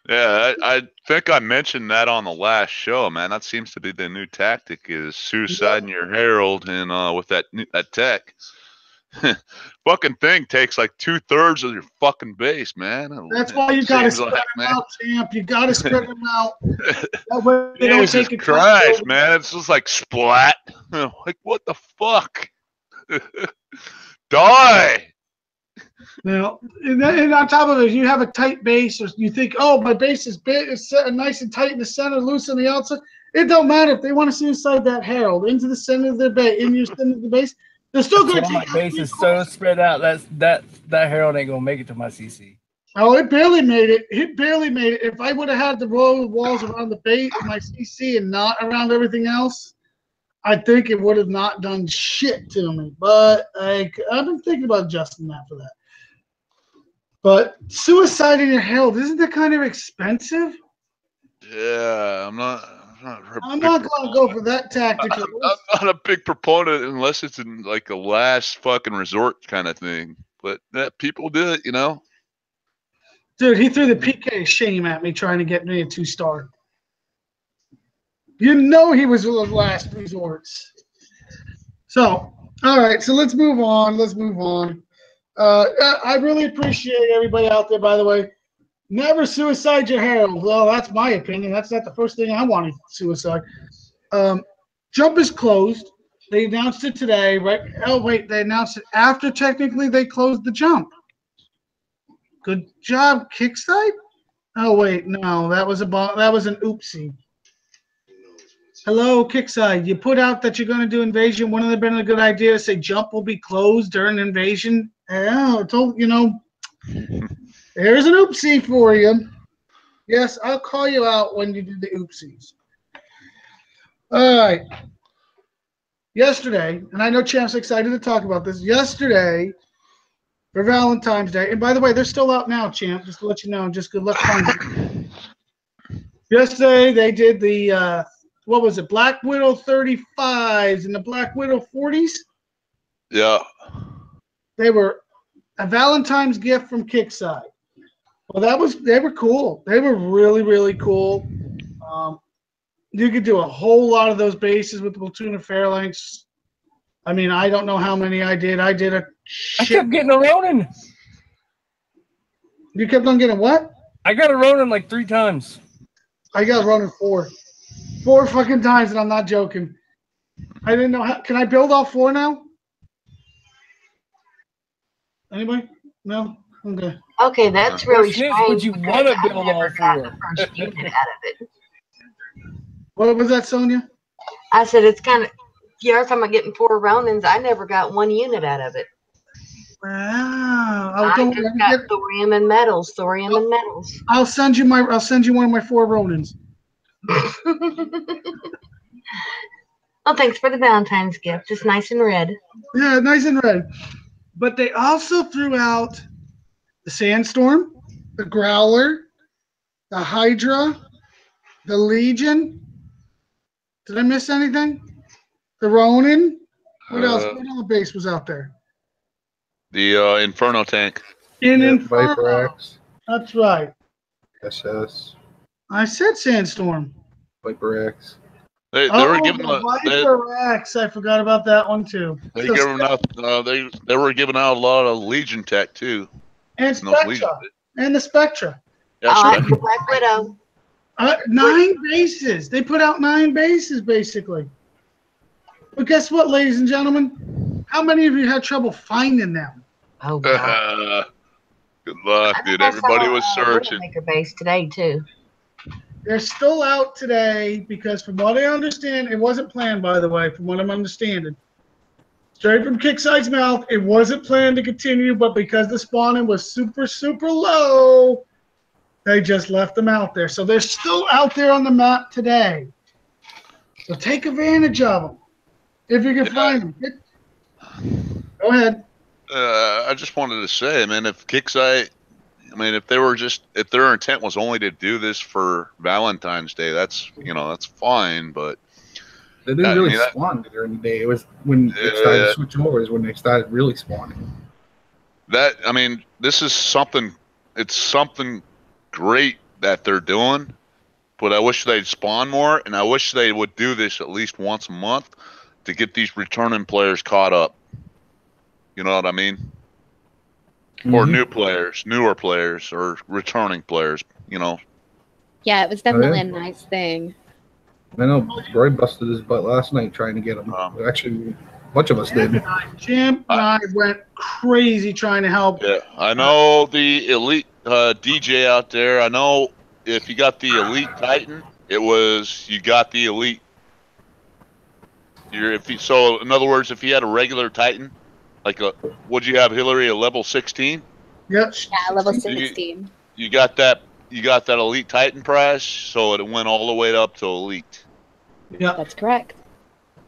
Yeah, I think I mentioned that on the last show, man. That seems to be the new tactic: is suiciding your Herald and with that tech. Fucking thing takes like 2/3 of your fucking base, man. That's why you gotta spread them out, champ. You gotta spread them out. That way they don't take it. Christ, man, it's just like splat. Like, what the fuck? Die! Now, and on top of it, you have a tight base, or you think, oh, my base is big, it's set nice and tight in the center, loose on the outside. It don't matter if they want to suicide that herald into the center of their base, in your center of the base. They're still going to my take. base is so spread out that herald ain't gonna make it to my CC. Oh, it barely made it. It barely made it. If I would have had the row of walls around the base, my CC, and not around everything else, I think it would have not done shit to me. But I've been thinking about adjusting that for that. But suicide in your herald, isn't that kind of expensive? Yeah, I'm not going to go for that tactic. I'm not a big proponent unless it's in like a last fucking resort kind of thing. But people do it, you know. Dude, he threw the PK shame at me trying to get me a 2-star. You know he was one of the last resorts. So, all right, so let's move on. I really appreciate everybody out there, by the way. Never suicide your herald. Well, that's my opinion. That's not the first thing I want to suicide. Jump is closed. They announced it today, right? Oh, wait, they announced it after technically they closed the jump. Good job, Kickside. Oh, wait, no, that was an oopsie. Hello, Kickside. You put out that you're going to do invasion. Wouldn't it have been a good idea to say jump will be closed during invasion? Oh, there's an oopsie for you. Yes, I'll call you out when you do the oopsies. All right. Yesterday, and I know Champ's excited to talk about this. Yesterday, for Valentine's Day, and by the way, they're still out now, Champ, just to let you know. Just good luck finding them. Yesterday, they did the, what was it, Black Widow 35s and the Black Widow 40s? Yeah. They were a Valentine's gift from Kickside. Well, they were cool. They were really, really cool. You could do a whole lot of those bases with the platoon of Fairlanks. I mean, I don't know how many I did. I kept getting a Ronin. You kept on getting what? I got a Ronin like 3 times. I got a Ronin 4. 4 fucking times, and I'm not joking. I didn't know how. Can I build all 4 now? Anybody? No? Okay. Okay, that's really strange. Would you want to build all 4? First unit out of it. What was that, Sonia? I said it's kind of. Every time I'm getting 4 Ronins, I never got 1 unit out of it. Wow. I just got thorium and metals. I'll send you one of my 4 Ronins. Well, thanks for the Valentine's gift. It's nice and red. Yeah, nice and red. But they also threw out the Sandstorm, the Growler, the Hydra, the Legion. Did I miss anything? The Ronin. What else? What other base was out there? The Inferno tank. Inferno. Viper X. That's right. SS. I said Sandstorm. Viper X. They were giving Viper X. I forgot about that one too. They were giving out a lot of Legion tech too. And Spectra. And the Spectra. Yeah, Spectra. Black Widow. 9 bases. They put out 9 bases basically. But guess what, ladies and gentlemen? How many of you had trouble finding them? Oh, God. Good luck, dude. Everybody was searching. Maker base today too. They're still out today because, from what I understand, it wasn't planned. By the way, from what I'm understanding, straight from Kickside's mouth, it wasn't planned to continue, but because the spawning was super, super low, they just left them out there. So they're still out there on the map today. So take advantage of them. If you can find them. Go ahead. I just wanted to say, man, if Kickside, if their intent was only to do this for Valentine's Day, that's fine, but they didn't really spawn during the day. It was when it started to switch over is when they started really spawning. This is something great that they're doing, but I wish they'd spawn more, and I wish they would do this at least once a month to get these returning players caught up. You know what I mean? Mm-hmm. Or newer players, or returning players, Yeah, it was definitely a nice thing. I know Roy busted his butt last night trying to get him. Actually, a bunch of us did. Champ and I went crazy trying to help. Yeah, I know the elite DJ out there. I know if you got the elite Titan, you got the elite. So in other words, if you had a regular Titan, what'd you have, Hillary, a level 16? Yep. Yeah, level 16. You got that elite Titan prize, so it went all the way up to elite. Yeah, that's correct.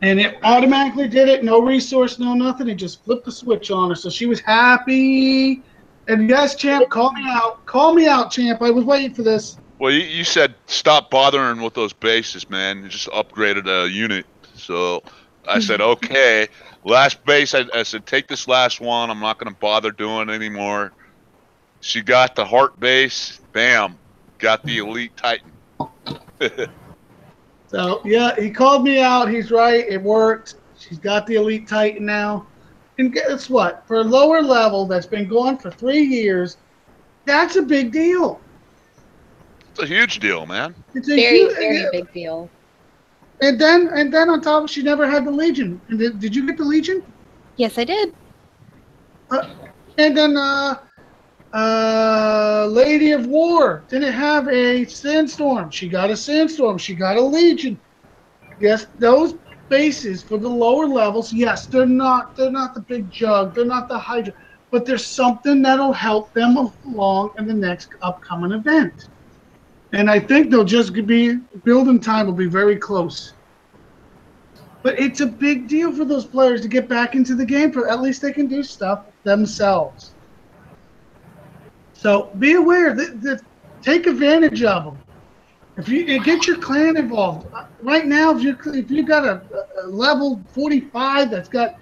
And it automatically did it. No resource, no nothing. It just flipped the switch on her, so she was happy. And yes, champ, call me out. Call me out, champ. I was waiting for this. Well, you said stop bothering with those bases, man. You just upgraded a unit. So I said, okay. Last base, I said, take this last one. I'm not going to bother doing it anymore. She got the heart base. Bam. Got the elite Titan. So, yeah, he called me out. He's right. It worked. She's got the elite Titan now. And guess what? For a lower level that's been going for 3 years, that's a big deal. It's a huge deal, man. It's a very big deal. And then on top of it, she never had the Legion. And did you get the Legion? Yes, I did. And then Lady of War didn't have a Sandstorm. She got a Sandstorm. She got a Legion. Yes, those bases for the lower levels, yes, they're not the big jug. They're not the Hydra. But there's something that'll help them along in the next upcoming event. And I think they'll just be, building time will be very close. But it's a big deal for those players to get back into the game. For at least they can do stuff themselves. So be aware that take advantage of them. If you get your clan involved right now, if you got a level 45 that's got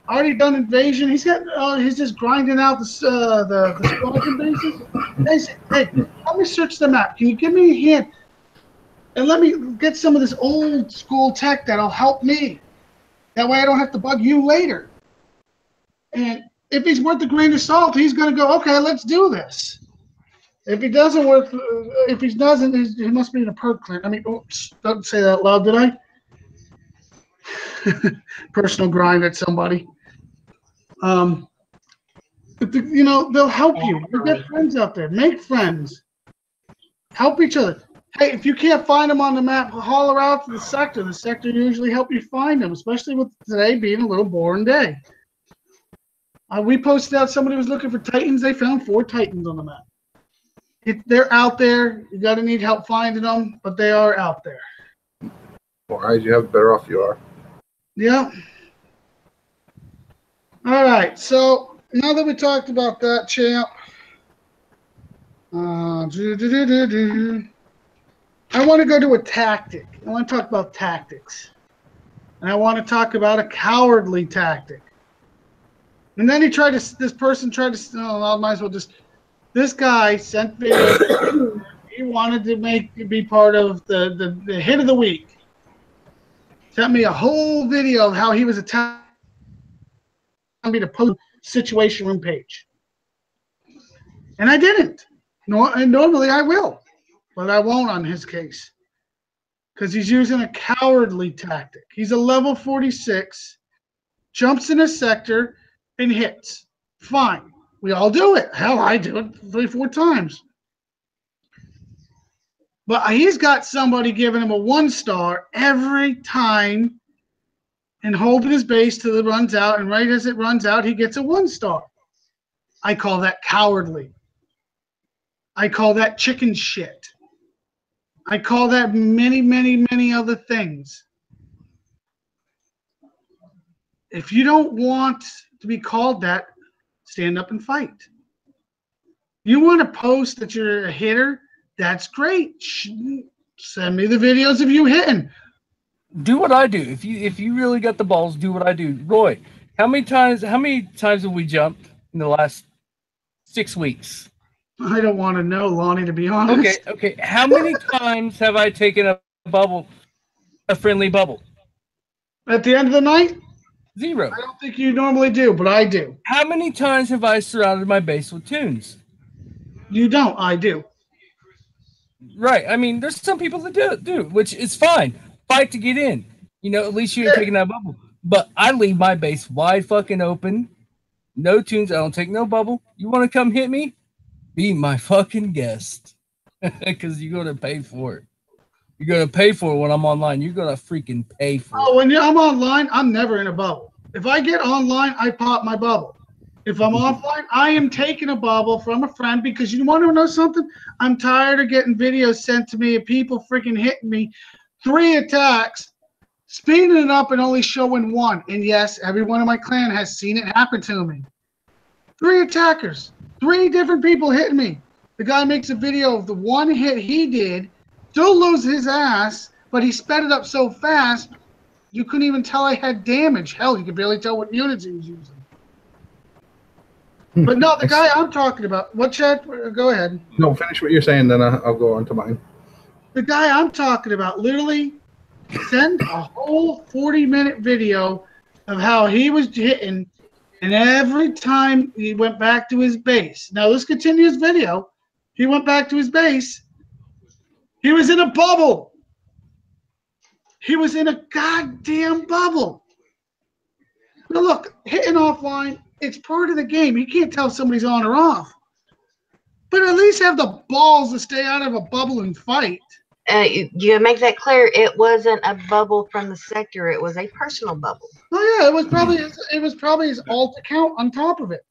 already done invasion, he's just grinding out the squadron bases. They say, hey, let me search the map. Can you give me a hand and let me get some of this old school tech that'll help me? That way I don't have to bug you later. And if he's worth a grain of salt, he's going to go, okay, let's do this. If he doesn't work, if he doesn't, he must be in a perk clan. I mean, oops, don't say that out loud, did I? Personal grind at somebody. They'll help you. You get friends out there. Make friends. Help each other. Hey, if you can't find them on the map, holler out to the sector. The sector usually help you find them, especially with today being a little boring day. We posted out somebody was looking for Titans. They found 4 Titans on the map. They're out there. You got to need help finding them, but they are out there. Well, as you have, the better off you are. Yeah. All right. So now that we talked about that, champ, I want to go to a tactic. I want to talk about tactics. And I want to talk about a cowardly tactic. And then this guy sent video. He wanted to be part of the hit of the week. Sent me a whole video of how he was attacking me to post situation room page. And I didn't. And normally I will. But I won't on his case. Because he's using a cowardly tactic. He's a level 46, jumps in a sector, and hits. Fine. We all do it. Hell, I do it 3-4 times. But he's got somebody giving him a 1-star every time and holding his base till it runs out. And right as it runs out, he gets a 1-star. I call that cowardly. I call that chicken shit. I call that many, many, many other things. If you don't want to be called that, stand up and fight. You want to post that you're a hitter? That's great. Send me the videos of you hitting. Do what I do. If you really got the balls, do what I do. Roy, how many times have we jumped in the last 6 weeks? I don't want to know, Lonnie, to be honest. Okay. How many times have I taken a friendly bubble? At the end of the night? 0. I don't think you normally do, but I do. How many times have I surrounded my base with tunes? You don't. I do. Right. I mean, there's some people that do, which is fine. fight to get in. You know, at least you ain't taking that bubble. But I leave my base wide fucking open. No tunes. I don't take no bubble. You want to come hit me? Be my fucking guest. Because you're going to pay for it. You're going to pay for it when I'm online. You're going to freaking pay for it. Oh, when I'm online, I'm never in a bubble. If I get online, I pop my bubble. If I'm offline, I am taking a bubble from a friend because you want to know something? I'm tired of getting videos sent to me of people freaking hitting me. 3 attacks, speeding it up and only showing 1. And yes, everyone in my clan has seen it happen to me. 3 attackers, 3 different people hitting me. The guy makes a video of the 1 hit he did, still loses his ass, but he sped it up so fast, you couldn't even tell I had damage. Hell, you could barely tell what units he was using. But no, the guy I'm talking about. What, Chad? Go ahead. No, finish what you're saying, then I'll go on to mine. The guy I'm talking about literally sent a whole 40-minute video of how he was hitting, and every time he went back to his base. Now, let's continue his video. He went back to his base. He was in a bubble. He was in a goddamn bubble. Now, look, hitting offline, it's part of the game. You can't tell if somebody's on or off. But at least have the balls to stay out of a bubble and fight. You make that clear. It wasn't a bubble from the sector. It was a personal bubble. Oh yeah, it was probably his alt account on top of it.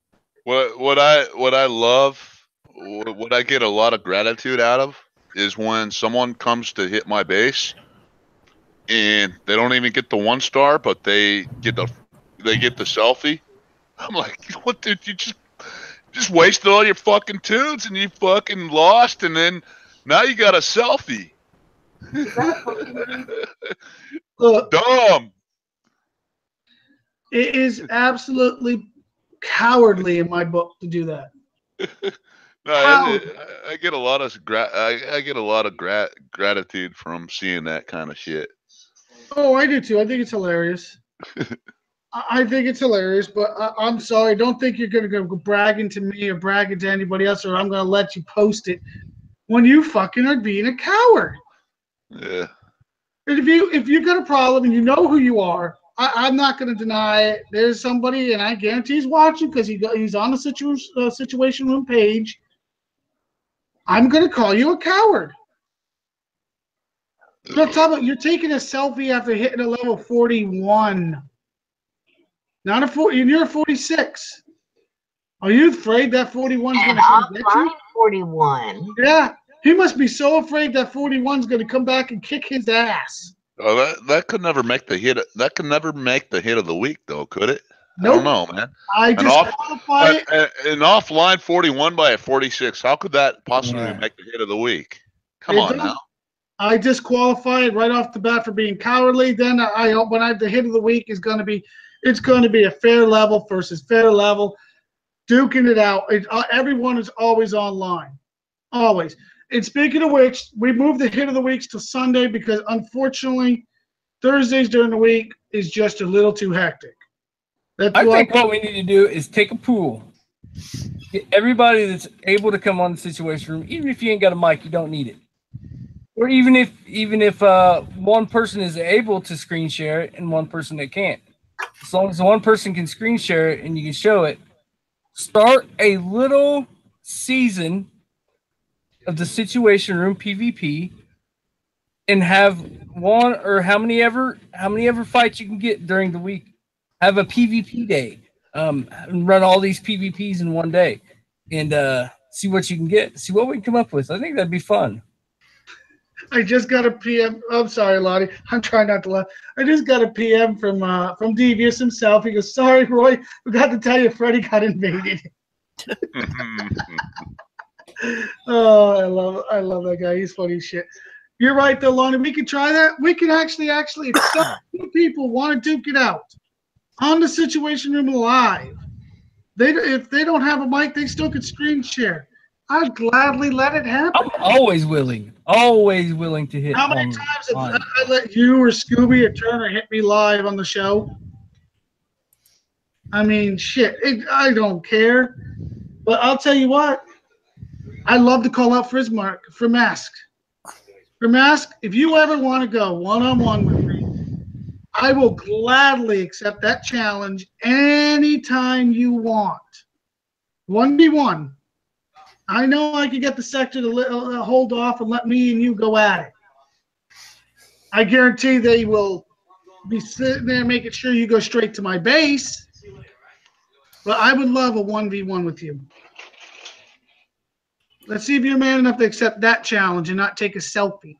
What I love, what I get a lot of gratitude out of is when someone comes to hit my base and they don't even get the 1-star, but they get the selfie. I'm like, what, dude? You just wasted all your fucking tunes and you fucking lost, and then now you got a selfie. Dumb. It is absolutely cowardly in my book to do that. No, I get a lot of gratitude from seeing that kind of shit. Oh, I do too. I think it's hilarious. I think it's hilarious, but I'm sorry. Don't think you're going to go bragging to me or bragging to anybody else, or I'm going to let you post it when you fucking are being a coward. Yeah. And if you got a problem and you know who you are, I'm not going to deny it. There's somebody, and I guarantee he's watching because he's on the situation room page. I'm going to call you a coward. You're taking a selfie after hitting a level 41. Not a 40, and you're a 46. Are you afraid that 41 is going to come get you? 41. Yeah, he must be so afraid that 41 is going to come back and kick his ass. Oh, that could never make the hit. That could never make the hit of the week, though, could it? Nope. I don't know, man. I just qualify it. An offline 41 by a 46. How could that possibly make the hit of the week? Come on now. I disqualify it right off the bat for being cowardly. Then I hope the hit of the week is going to be. It's going to be a fair level versus fair level, duking it out. Everyone is always online, always. And speaking of which, we moved the hit of the weeks to Sunday because unfortunately, Thursdays during the week is just a little too hectic. I think what we need to do is take a pool. Get everybody that's able to come on the Situation Room, even if you ain't got a mic, you don't need it. Or even if one person is able to screen share it and one person that can't. As long as one person can screen share it and you can show it, start a little season of the Situation Room PvP and have one or how many ever fights you can get during the week. Have a PvP day. And run all these PvPs in one day and see what you can get. See what we can come up with. I think that'd be fun. I just got a PM. I'm sorry, Lottie. I'm trying not to laugh. I just got a PM from Devious himself. He goes, "Sorry, Roy. Forgot to tell you, Freddie got invaded." Oh, I love that guy. He's funny as shit. You're right, though, Lonnie. We can try that. We can actually, if some people want to duke it out on the Situation Room live, if they don't have a mic, they still could screen share. I'd gladly let it happen. I'm always willing to hit. How many times have I let you or Scooby or Turner hit me live on the show? I mean, shit, I don't care. But I'll tell you what, I love to call out Frismark for Mask. Mask, if you ever want to go one-on-one with me, I will gladly accept that challenge anytime you want. 1v1. I know I can get the sector to hold off and let me and you go at it. I guarantee they will be sitting there making sure you go straight to my base. But I would love a 1v1 with you. Let's see if you're man enough to accept that challenge and not take a selfie.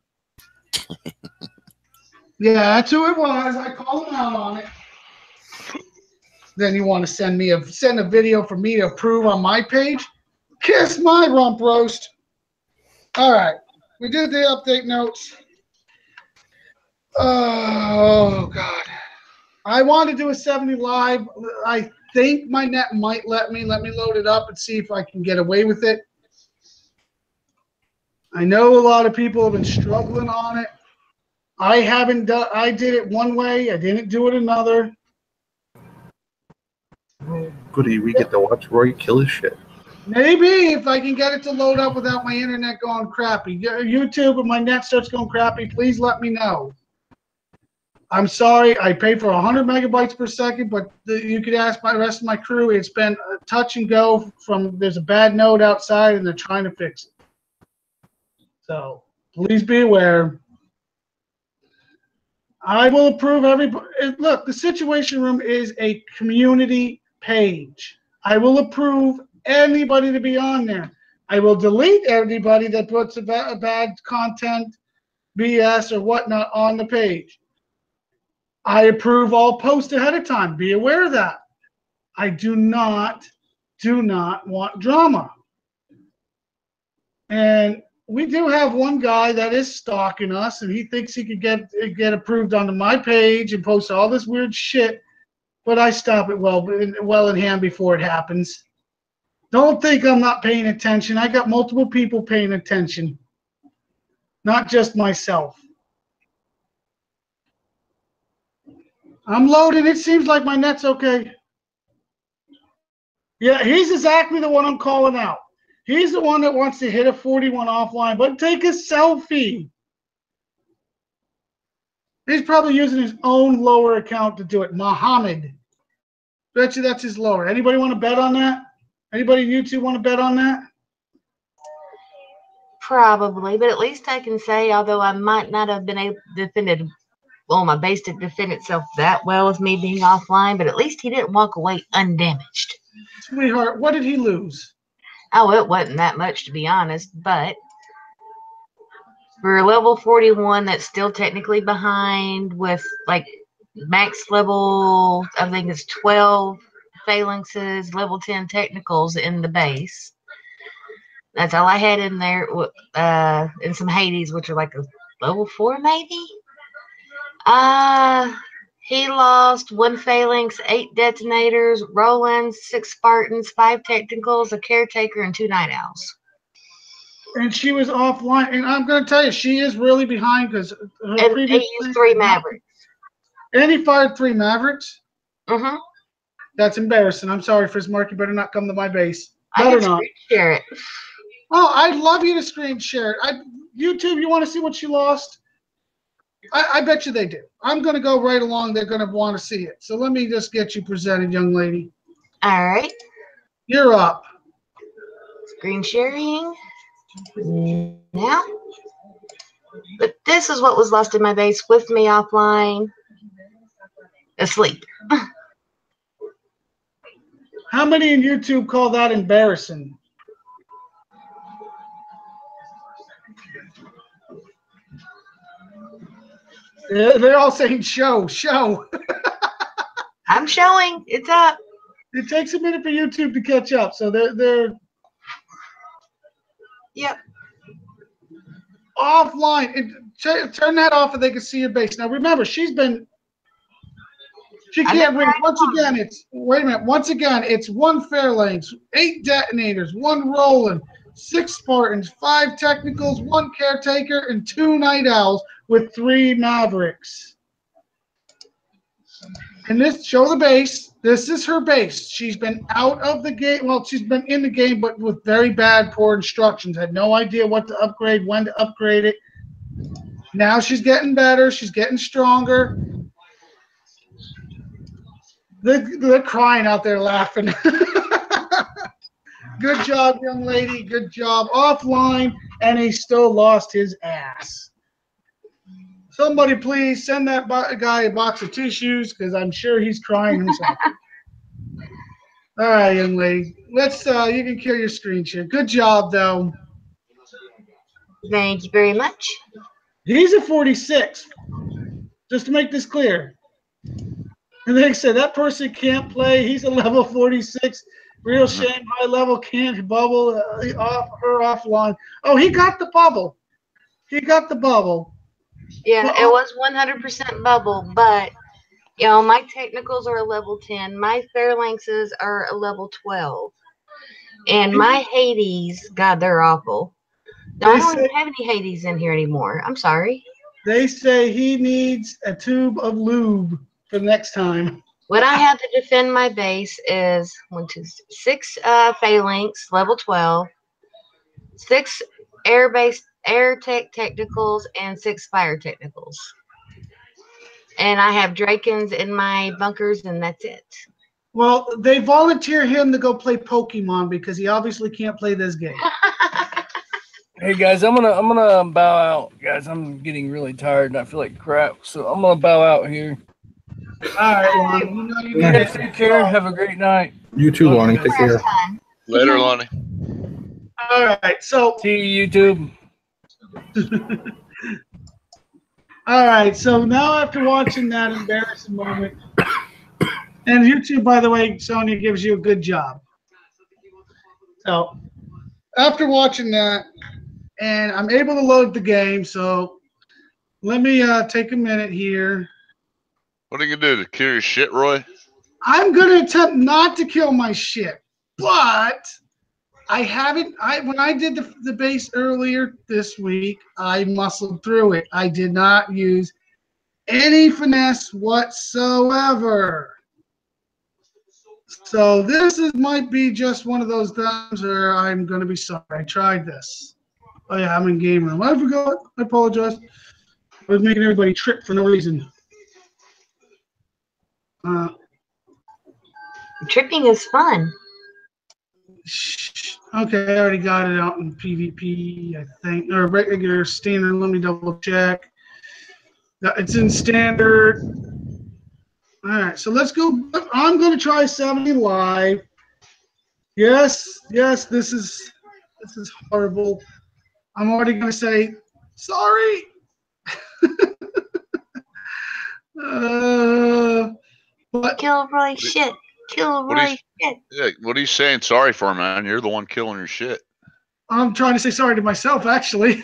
Yeah, that's who it was. I called him out on it. Then you want to send a video for me to approve on my page? Kiss my rump roast. All right. We did the update notes. Oh, God. I want to do a 70 live. I think my net might let me. Let me load it up and see if I can get away with it. I know a lot of people have been struggling on it. I haven't done. I did it one way. I didn't do it another. Goody, we get to watch Roy kill his shit. Maybe if I can get it to load up without my internet going crappy. YouTube, if my net starts going crappy, please let me know. I'm sorry, I pay for 100 megabytes per second, but you could ask my rest of my crew. It's been a touch and go from there's a bad node outside and they're trying to fix it. So please be aware. I will approve everybody. Look, the Situation Room is a community page. I will approve anybody to be on there. I will delete anybody that puts a bad content, BS, or whatnot on the page. I approve all posts ahead of time. Be aware of that. I do not want drama. And we do have one guy that is stalking us, and he thinks he could get approved onto my page and post all this weird shit, but I stop it well in hand before it happens. Don't think I'm not paying attention. I got multiple people paying attention, not just myself. I'm loading. It seems like my net's okay. Yeah, he's exactly the one I'm calling out. He's the one that wants to hit a 41 offline, but take a selfie. He's probably using his own lower account to do it. Muhammad. Bet you that's his lower. Anybody want to bet on that? Anybody on YouTube want to bet on that? Probably, but at least I can say, although I might not have been able to defend it, well, my base didn't defend itself that well with me being offline, but at least he didn't walk away undamaged. Sweetheart, what did he lose? Oh, it wasn't that much, to be honest, but for level 41, that's still technically behind with, like, max level, I think it's 12 phalanxes, level 10 technicals in the base. That's all I had in there, and some Hades, which are like a level 4, maybe? He lost 1 phalanx, 8 detonators, Rolands, 6 Spartans, 5 technicals, a caretaker, and 2 night owls. And she was offline, and I'm going to tell you, she is really behind because And he used 3 Mavericks. And he fired 3 Mavericks? Mm-hmm. That's embarrassing. I'm sorry, Frizzmark. You better not come to my base. I Better can not. screen share it. Oh, I'd love you to screen share it. YouTube, you want to see what she lost? I bet you they do. I'm going to go right along. They're going to want to see it. So let me just get you presented, young lady. All right. You're up. Screen sharing. Now. But this is what was lost in my base with me offline. Asleep. How many in YouTube call that embarrassing? They're all saying show. I'm showing. It's up. It takes a minute for YouTube to catch up, so they're Yep. offline. Turn that off and they can see your base. Now remember, she can't read. Once again, it's 1 phalanx, 8 detonators, 1 Roland, 6 Spartans, 5 technicals, 1 caretaker, and 2 night owls with 3 Mavericks. And this, show the base. This is her base. She's been out of the game. Well, she's been in the game, but with very bad, poor instructions. Had no idea what to upgrade, when to upgrade it. Now she's getting better. She's getting stronger. They're crying out there laughing. Good job, young lady. Good job. Offline, and he still lost his ass. Somebody please send that guy a box of tissues because I'm sure he's crying himself. All right, young lady. Let's. You can kill your screen share. Good job, though. Thank you very much. He's a 46. Just to make this clear. And they said that person can't play. He's a level 46. Real shame. High level can't bubble off her offline. Oh, he got the bubble. He got the bubble. Yeah, Well, it was 100% bubble, but you know my technicals are a level 10. My phalanxes are a level 12, and my Hades, God, they're awful. No, I don't even have any Hades in here anymore. I'm sorry. They say he needs a tube of lube for next time. What I have to defend my base is 6 phalanx, level 12, 6 air technicals, and 6 fire technicals. And I have Drakens in my bunkers, and that's it. Well, they volunteer him to go play Pokemon because he obviously can't play this game. Hey guys, I'm gonna bow out. Guys, I'm getting really tired and I feel like crap, so I'm gonna bow out here. All right, Lonnie. You know you guys take care. Have a great night. You too, Lonnie. Take care. Later, Lonnie. All right, so see you, YouTube. All right, so now after watching that embarrassing moment, and YouTube, by the way, Sonya gives you a good job. So after watching that, and I'm able to load the game, so let me take a minute here. What are you gonna do to kill your shit, Roy? I'm gonna attempt not to kill my shit, but I haven't. When I did the base earlier this week, I muscled through it. I did not use any finesse whatsoever. So this might be just one of those times where I'm gonna be sorry. I tried this. Oh yeah, I'm in game room. I forgot. I apologize. I was making everybody trip for no reason. Tripping is fun. Okay, I already got it out in PvP, I think, or regular standard. Let me double check. It's in standard. All right, so let's go. I'm going to try 70 live. Yes, this is horrible. I'm already going to say sorry. But kill Roy shit. Kill Roy shit. Yeah, what are you saying sorry for, man? You're the one killing your shit. I'm trying to say sorry to myself, actually.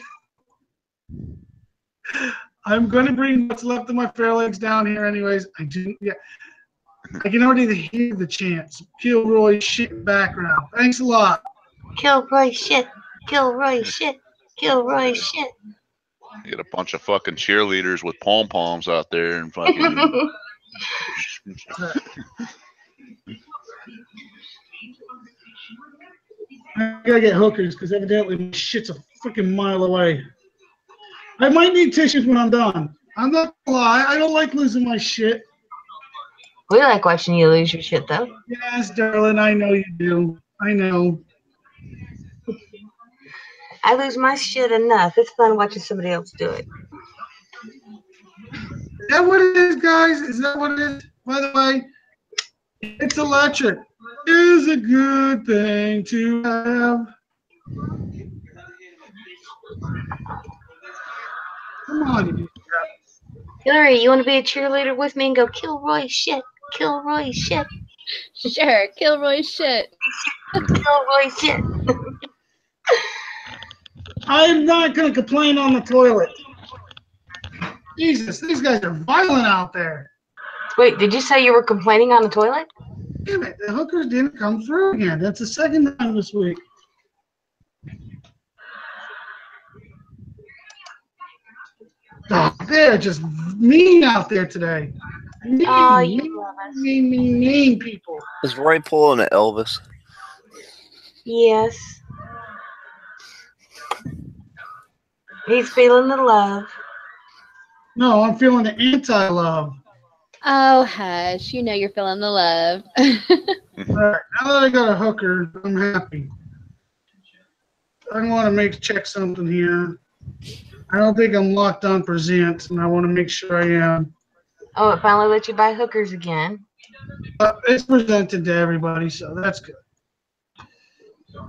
I'm going to bring what's left of my phalanx down here anyways. I can already hear the chants. Kill Roy shit background. Thanks a lot. Kill Roy shit. Kill Roy shit. Kill Roy shit. You get a bunch of fucking cheerleaders with pom-poms out there and fucking... I gotta get hookers because evidently my shit's a freaking mile away. I might need tissues when I'm done. I'm not gonna lie, I don't like losing my shit. We like watching you lose your shit, though. Yes, darling, I know you do. I know. I lose my shit enough. It's fun watching somebody else do it. Is that what it is, guys? Is that what it is? By the way, it's electric. It is a good thing to have. Come on. Hillary, you want to be a cheerleader with me and go kill Roy shit? Kill Roy shit. Sure, kill Roy's shit. Kill Roy shit. I am not going to complain on the toilet. Jesus, these guys are violent out there. Wait, did you say you were complaining on the toilet? Damn it, the hookers didn't come through again. That's the second time this week. Oh, they're just mean out there today. Mean people. Is Roy pulling an Elvis? Yes. He's feeling the love. No, I'm feeling the anti-love. Oh, hush. You know you're feeling the love. All right, now that I got a hooker, I'm happy. I want to check something here. I don't think I'm locked on present, and I want to make sure I am. Oh, it finally let you buy hookers again. It's presented to everybody, so that's good.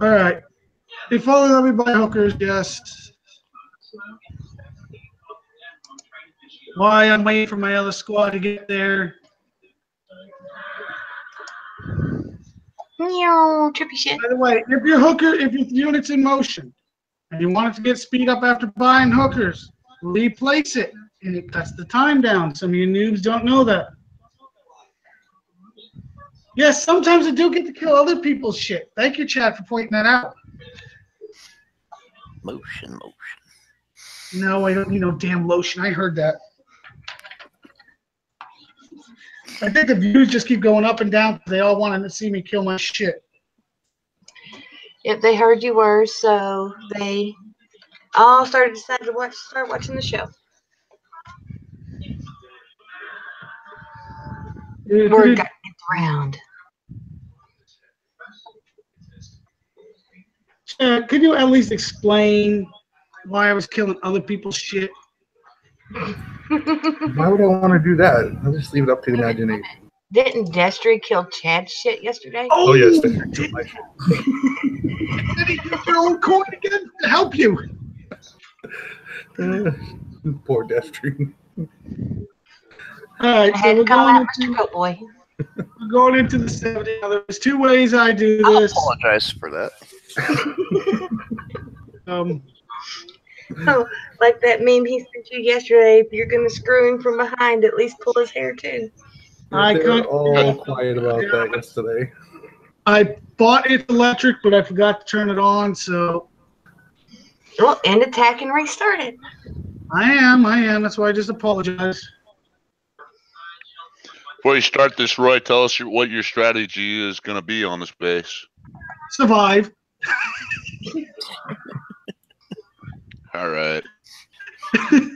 All right. They finally let me buy hookers, yes. Why I'm waiting for my other squad to get there. Meow, trippy shit. By the way, if your unit's in motion and you want it to get speed up after buying hookers, replace it, and it cuts the time down. Some of you noobs don't know that. Yes, sometimes I do get to kill other people's shit. Thank you, Chad, for pointing that out. Motion. No, I don't need no damn lotion. I heard that. I think the views just keep going up and down because they all wanted to see me kill my shit. Yep, they heard you were, so they all decided to start watching the show. Word got around. Chad, could you at least explain why I was killing other people's shit? Why would I want to do that? I'll just leave it up to the imagination. Didn't Destry kill Chad's shit yesterday? Oh yes, did he get your own coin again to help you? Poor Destry. All right, I so had we're to call going out into Mr. Goat Boy. we're going into the 70. Now, there's two ways I do I'll this. apologize for that. Oh, like that meme he sent you yesterday. If you're gonna screw him from behind, at least pull his hair too. I They were could- all quiet about that yesterday. I bought it electric, but I forgot to turn it on, so Well, end attack and restart it. I am. That's why I just apologize. Before you start this, Roy, tell us what your strategy is going to be on this base. Survive. All right.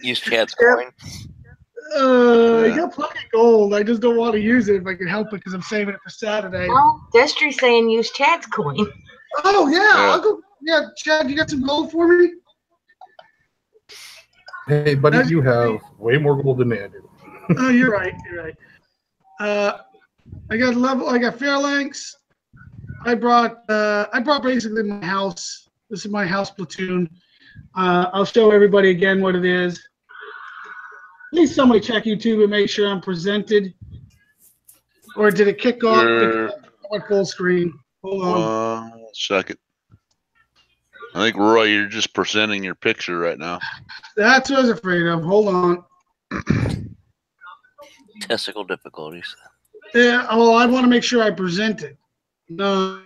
Use Chad's coin. I got plenty of gold. I just don't want to use it if I can help it because I'm saving it for Saturday. No, Destry's saying use Chad's coin. Oh, yeah. Yeah. I'll go. Yeah, Chad, you got some gold for me? Hey, buddy, you have way more gold than I do. Oh, you're right. I got phalanx. I brought basically my house. This is my house platoon. I'll show everybody again what it is. Please somebody check YouTube and make sure I'm presented. Or did it kick off? Because I went full screen. Hold on. 1 second. I think, Roy, you're just presenting your picture right now. That's what I was afraid of. Hold on. Testicle difficulties. Yeah, well, I want to make sure I present it. No,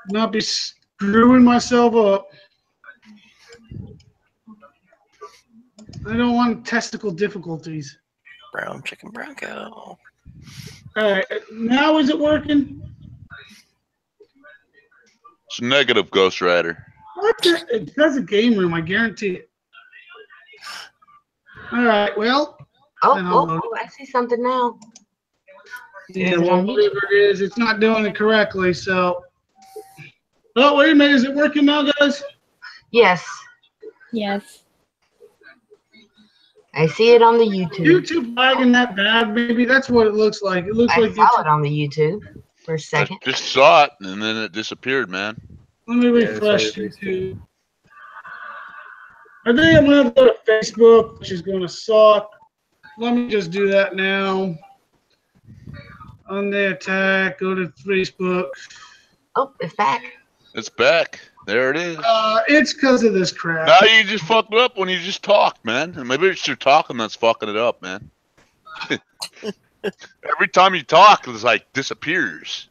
not be screwing myself up. I don't want testicle difficulties. Brown chicken, brown cow. All right, now is it working? It's negative, Ghost Rider. What? It does a game room, I guarantee it. All right, well. I see something now. Yeah, well, whatever it is, it's not doing it correctly, so. Oh, wait a minute, is it working now, guys? Yes, Yes. I see it on the YouTube. YouTube lagging that bad, baby? That's what it looks like. It looks I like saw it on the YouTube for a I second. just saw it, and then it disappeared, man. Let me Yeah, refresh sorry, YouTube. I think I'm going to go to Facebook, which is going to suck. Let me just do that now. On the attack, go to Facebook. Oh, it's back. It's back. There it is. It's because of this crap. Now you just fucked it up when you just talked, man. And maybe it's your talking that's fucking it up, man. Every time you talk, it's like disappears.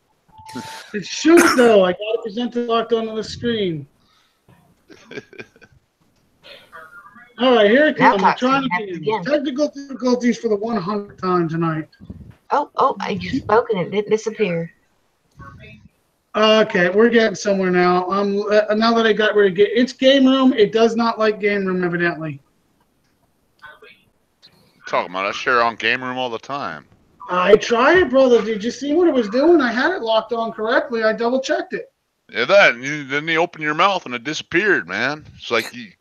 It should, though. I got to present it locked onto the screen. All right, here it Now comes. I'm talk to trying me again. again. Technical difficulties for the 100th time tonight. You spoke and it didn't disappear. Okay, we're getting somewhere now. Now that I got rid of it's game room, it does not like game room evidently. Talking about I share on Game Room all the time. I tried it, brother. Did you see what it was doing? I had it locked on correctly. I double checked it. Yeah, then you open your mouth and it disappeared, man. It's like you,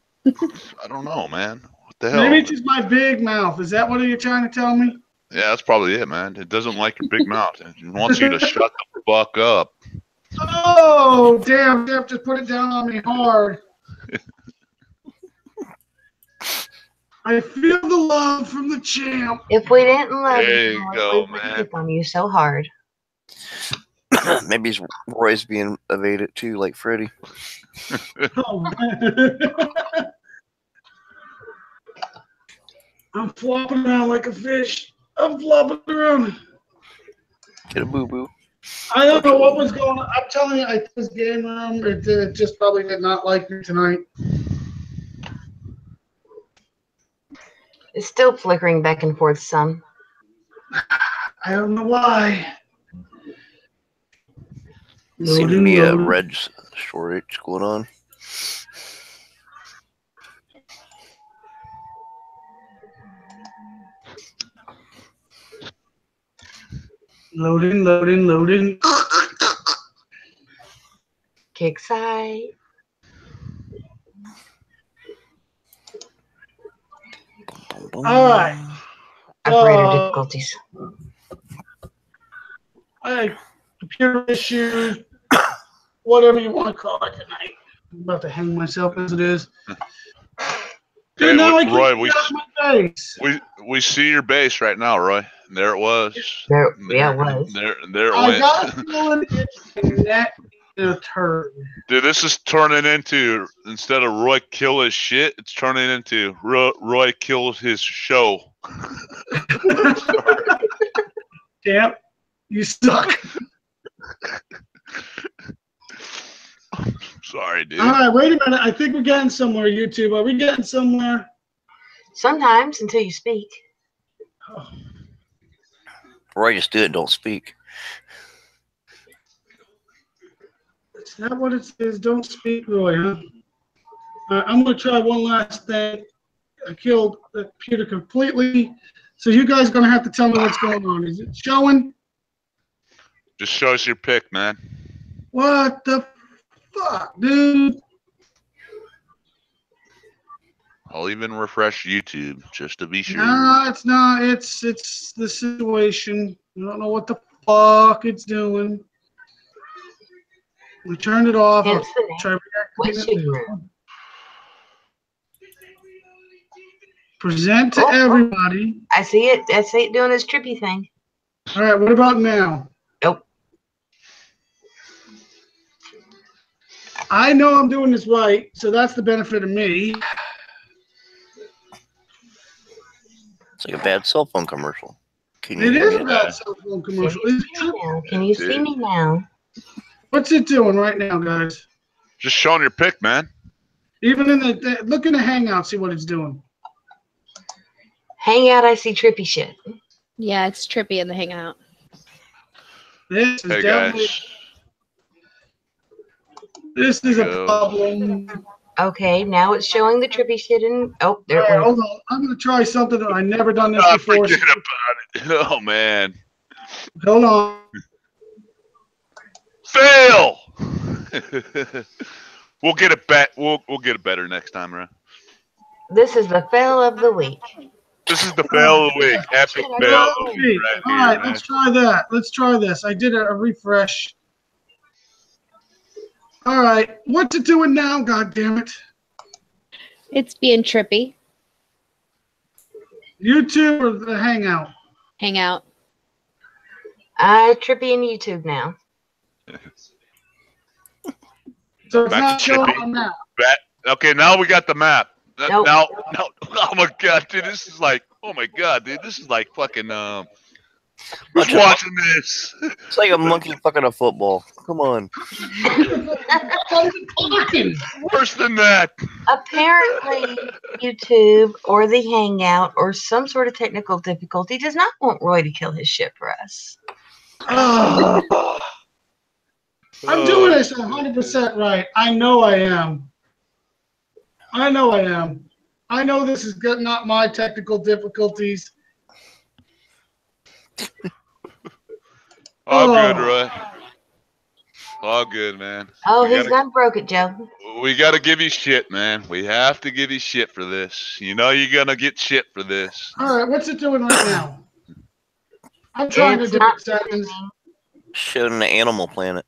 I don't know, man. What the hell? Maybe it's just my big mouth. Is that what you're trying to tell me? Yeah, that's probably it, man. It doesn't like your big mouth. It wants you to shut the fuck up. Oh, damn. Jeff just put it down on me hard. I feel the love from the champ. If we didn't love There you, you we go, would man. pick on you so hard. Maybe Roy's being evaded too, like Freddy. Oh, man. I'm flopping around like a fish. I'm flopping around. Get a boo boo. I don't know what was going on. I'm telling you, this game room, it just probably did not like me tonight. It's still flickering back and forth some. I don't know why. Seems to be a red shortage going on. Loading. Kick side. All right. Operator difficulties. Computer issues, whatever you want to call it tonight. I'm about to hang myself as it is. Hey, now I Roy, can't get out my base. we see your base right now, Roy. There it was. Yeah, it was. There it I went. got a feeling it's neck in a turd. Dude, this is turning into, instead of Roy kill his shit, it's turning into Roy kills his show. Damn, you suck. Sorry, dude. All right, wait a minute. I think we're getting somewhere, YouTube. Are we getting somewhere? Sometimes until you speak. Oh. Roy, just do it. Don't speak. It's not what it says. Don't speak, Roy, huh? I'm going to try one last thing. I killed the computer completely. So you guys are going to have to tell me what's going on. Is it showing? Just show us your pick, man. What the fuck, dude? I'll even refresh YouTube just to be sure. No, it's not. It's the situation. I don't know what the fuck it's doing. We turned it off. I'll try reactivating it. Present to everybody. I see it. I see it doing this trippy thing. All right, what about now? Nope. I know I'm doing this right, so that's the benefit of me. It's like a bad cell phone commercial. It is a bad cell phone commercial. Can you see me now? What's it doing right now, guys? Just showing your pick, man. Even in look in the Hangout, see what it's doing. Hangout, I see trippy shit. Yeah, it's trippy in the Hangout. This is Hey, definitely. guys. This is a problem. Okay, now it's showing the trippy shit in. Oh, there All it right, went. hold on. I'm going to try something that I've never done this Oh, before. forget about it. Oh, man. Hold on. Fail! We'll get it back. We'll get it better next time around. This is the fail of the week. This is the fail of the week. Epic fail of the week right All here, right, man. let's try that. Let's try this. I did a refresh. All right, what's it doing now? God damn it! It's being trippy. YouTube or the Hangout? Hangout. Trippy in YouTube now. So it's Back not to showing Chippy. on that. Okay, now we got the map. Nope. Now, oh my god, dude, this is like, oh my god, dude, this is like fucking. Who's watching this? It's like a monkey fucking a football. Come on. Worse than that. Apparently, YouTube or the Hangout or some sort of technical difficulty does not want Roy to kill his shit for us. Oh. I'm doing this 100% right. I know I am. I know this is not my technical difficulties. All good, Roy. All good, man. Oh, We he's done broke it, Joe. We got to give you shit, man. We have to give you shit for this. You know you're going to get shit for this. All right, what's it doing right now? I'm trying It's to not different settings. Showing the Animal Planet.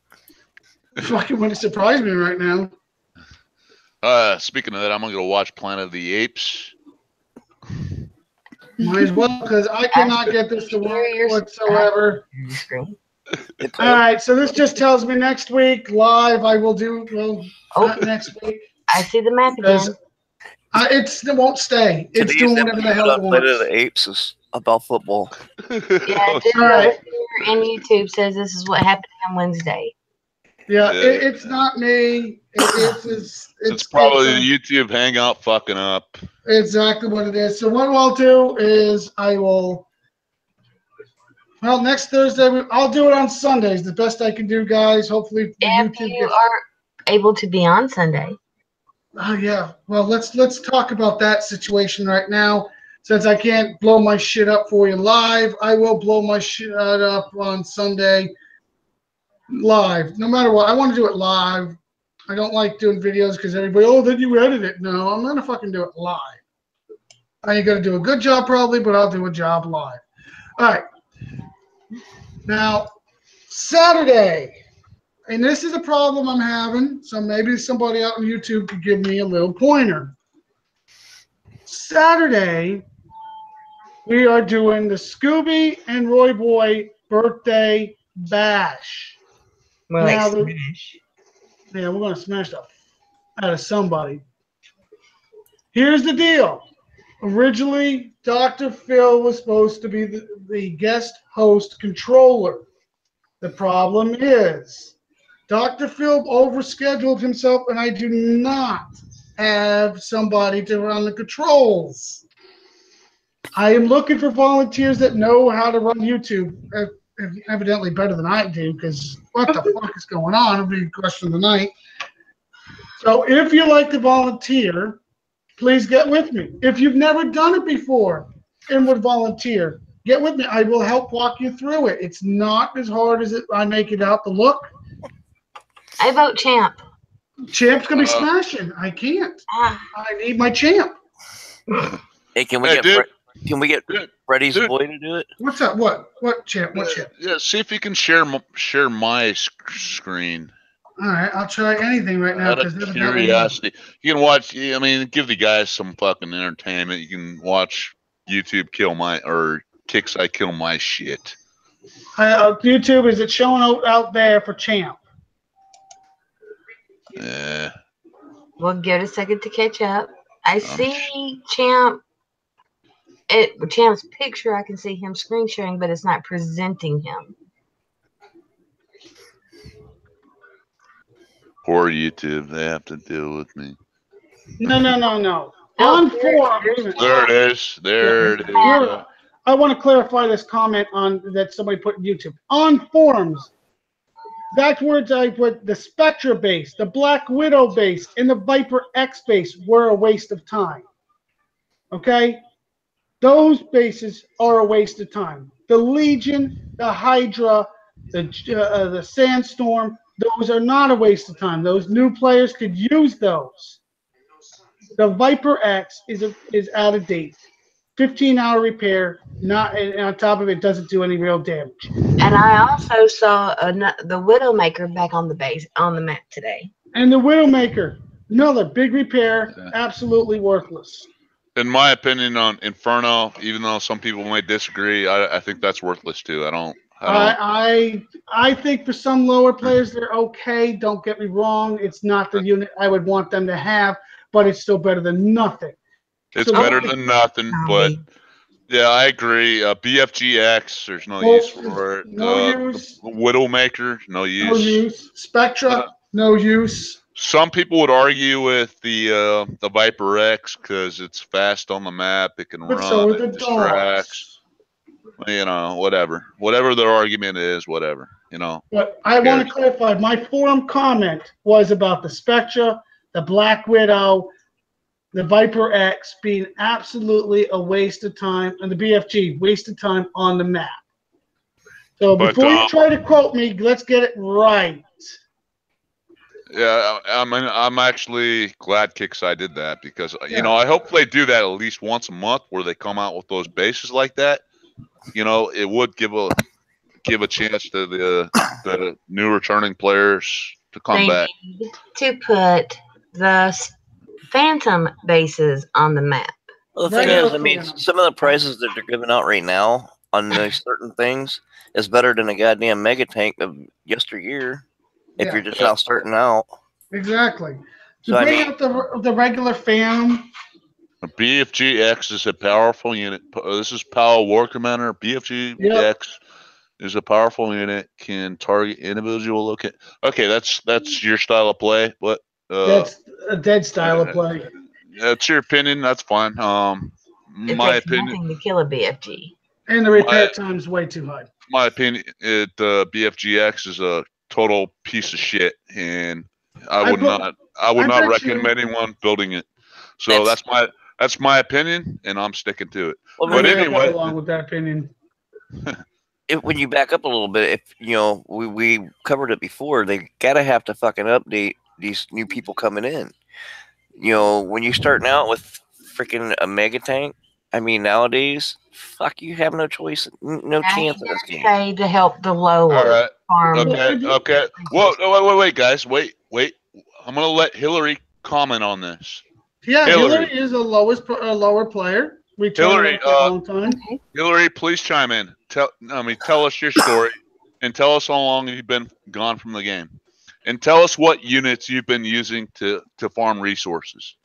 Fucking wouldn't surprise me right now. Speaking of that, I'm going to go watch Planet of the Apes. Might as well, because I cannot get this to work whatsoever. All right, so this just tells me next week live I will do, well, not next week. I see the map again. It won't stay. It's doing whatever the hell it Planet of wants. the Apes is about football. Yeah, dude right. here in YouTube says this is what happened on Wednesday. Yeah, it's not me. It's probably the YouTube Hangout fucking up. Exactly what it is. So what I'll do is next Thursday, I'll do it on Sundays. The best I can do, guys. Hopefully If you are able to be on Sunday. Oh yeah. Well, let's talk about that situation right now. Since I can't blow my shit up for you live, I will blow my shit up on Sunday live. No matter what, I want to do it live. I don't like doing videos because everybody, then you edit it. No, I'm gonna fucking do it live. I ain't gonna do a good job probably, but I'll do a job live. All right. Now, Saturday, and this is a problem I'm having, so maybe somebody out on YouTube could give me a little pointer. Saturday, we are doing the Scooby and Roy Boy birthday bash. More like smash. Yeah, we're going to smash the out of somebody. Here's the deal. Originally, Dr. Phil was supposed to be the guest host controller. The problem is Dr. Phil overscheduled himself, and I do not have somebody to run the controls. I am looking for volunteers that know how to run YouTube, evidently better than I do, because what the fuck is going on? It'll be a question of the night. So if you like to volunteer, please get with me. If you've never done it before and would volunteer, get with me. I will help walk you through it. It's not as hard as I make it out to look. I vote Champ. Champ's going to be smashing. I can't. I need my Champ. Hey, can we get Freddie's boy to do it? What's up? What Champ? What Champ? Yeah, see if you can share my screen. All right, I'll try anything right now. Out of curiosity, you can watch. I mean, give the guys some fucking entertainment. You can watch YouTube Kicks I Kill My Shit. YouTube, is it showing out there for Champ? Yeah. Well, give it a second to catch up. I see Champ. Champ's picture. I can see him screen sharing, but it's not presenting him. Poor YouTube. They have to deal with me. No. On forums. There it is. There it is. I want to clarify this comment that somebody put in YouTube. On forums, that's where I put the Spectra base, the Black Widow base, and the Viper X base were a waste of time. Okay? Those bases are a waste of time. The Legion, the Hydra, the Sandstorm, those are not a waste of time. Those new players could use those. The Viper X is out of date. 15-hour repair, and on top of it, doesn't do any real damage. And I also saw the Widowmaker back on the map today. And the Widowmaker, another big repair, absolutely worthless. In my opinion on Inferno, even though some people might disagree, I think that's worthless too. I think for some lower players they're okay. Don't get me wrong. It's not the unit I would want them to have, but it's still better than nothing. It's better than nothing, but yeah, I agree. BFGX, there's no use for it. No use. Widowmaker, no use. No use. Spectra, no use. Some people would argue with the Viper X because it's fast on the map. It can run. So it distracts. You know, whatever their argument is, whatever. You know. But I want to clarify. My forum comment was about the Spectra, the Black Widow, the Viper X being absolutely a waste of time, and the BFG waste of time on the map. So But, before you try to quote me, let's get it right. Yeah, I'm actually glad Kickside did that because I hope they do that at least once a month where they come out with those bases like that. It would give a chance to the new returning players to come They back. need to put the Phantom bases on the map. Well, the thing is, I mean, some of the prizes that they're giving out right now on these certain things is better than a goddamn mega tank of yesteryear. If you're just now starting out. Exactly. So I mean, out the regular Phantom. BFG-X is a powerful unit. This is Powell War Commander. BFG-X is a powerful unit. Can target individual locate. Okay, that's your style of play. But that's a dead style of play. That's your opinion. That's fine. It My takes opinion. nothing to kill a BFG. And the repair time is way too high. My opinion, BFGX is a total piece of shit, and I would not recommend anyone building it. So that's my opinion, and I'm sticking to it. Well, but anyway, along with that opinion. When you back up a little bit, if we covered it before, they gotta have to fucking update these new people coming in. When you're starting out with freaking a mega tank, I mean, nowadays, fuck, you have no choice, no chance in this game. Pay to help the lower all right. farm. Okay. Whoa, wait, guys, wait. I'm gonna let Hillary comment on this. Yeah, Hillary is a lower player. Hillary, for a long time. Hillary, please chime in. Tell us your story, and tell us how long you've been gone from the game, and tell us what units you've been using to farm resources.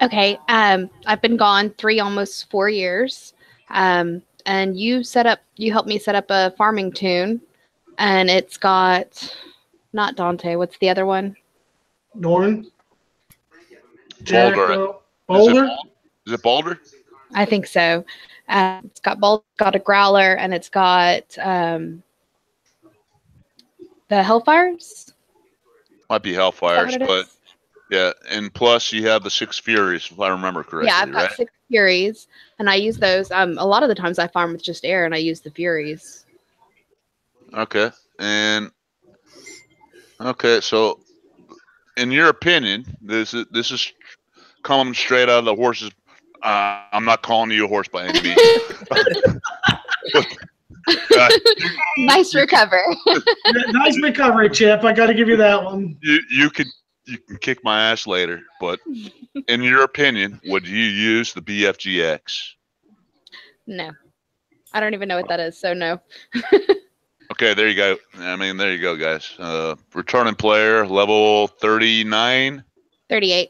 Okay, I've been gone almost 4 years, and you helped me set up a farming tune, and it's got not Dante. What's the other one? Norn. Boulder. Is it Boulder? I think so. It's got got a growler, and it's got the Hellfires. Might be Hellfires, but. Yeah, and plus you have the 6 Furies, if I remember correctly. Yeah, I've got 6 Furies, and I use those. A lot of the times I farm with just air, and I use the Furies. Okay, so in your opinion, this is coming straight out of the horse's. I'm not calling you a horse by any means. Nice recover. Nice recovery, Chip. I got to give you that one. You can kick my ass later, but in your opinion, would you use the BFGX? No. I don't even know what that is, so no. Okay, there you go. I mean, there you go, guys. Returning player, level 39? 38.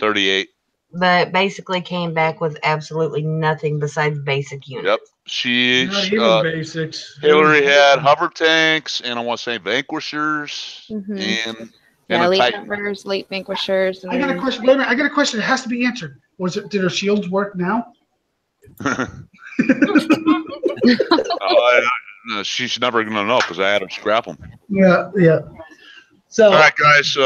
38. But basically came back with absolutely nothing besides basic units. Yep. Not even basics. Hillary had hover tanks, and I want to say vanquishers, and elite numbers, late vanquishers. I got a question. Wait a minute. I got a question. It has to be answered. Did her shields work now? She's never gonna know because I had her scrap them. Yeah. So. All right, guys.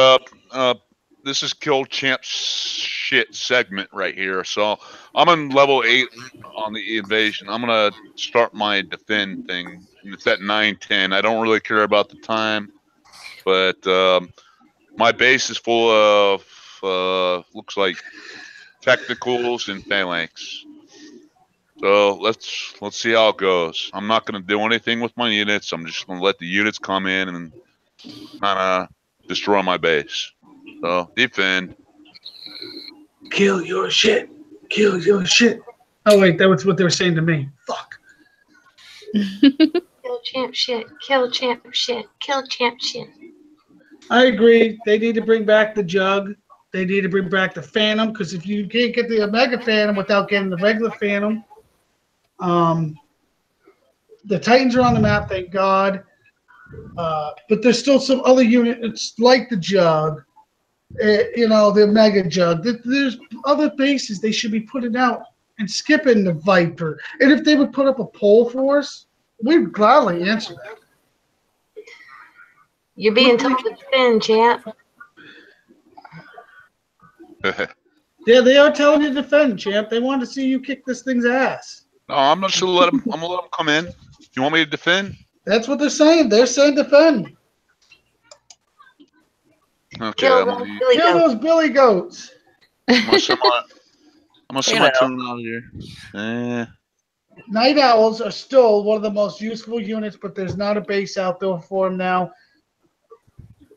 This is Kill Champ shit segment right here. So I'm on level 8 on the invasion. I'm gonna start my defend thing. It's at 9:10. I don't really care about the time, but my base is full of looks like technicals and phalanx. So let's see how it goes. I'm not gonna do anything with my units. I'm just gonna let the units come in and kind of destroy my base. So defend. Kill your shit. Kill your shit. Oh wait, that was what they were saying to me. Fuck. Kill champ shit. Kill champ shit. Kill champ shit. I agree. They need to bring back the Jug. They need to bring back the Phantom, because if you can't get the Omega Phantom without getting the regular Phantom, the Titans are on the map, thank God. But there's still some other units like the Jug, the Omega Jug. There's other bases they should be putting out and skipping the Viper. And if they would put up a poll for us, we'd gladly answer that. You're being told to defend, champ. Yeah, they are telling you to defend, champ. They want to see you kick this thing's ass. No, I'm not gonna let him. I'm gonna let him come in. You want me to defend? That's what they're saying. They're saying defend. Okay, Kill I'm those gonna, Billy Kill goats. those billy goats. I'm gonna send my, I'm gonna send my You know. tune out here. Night owls are still one of the most useful units, but there's not a base out there for them now.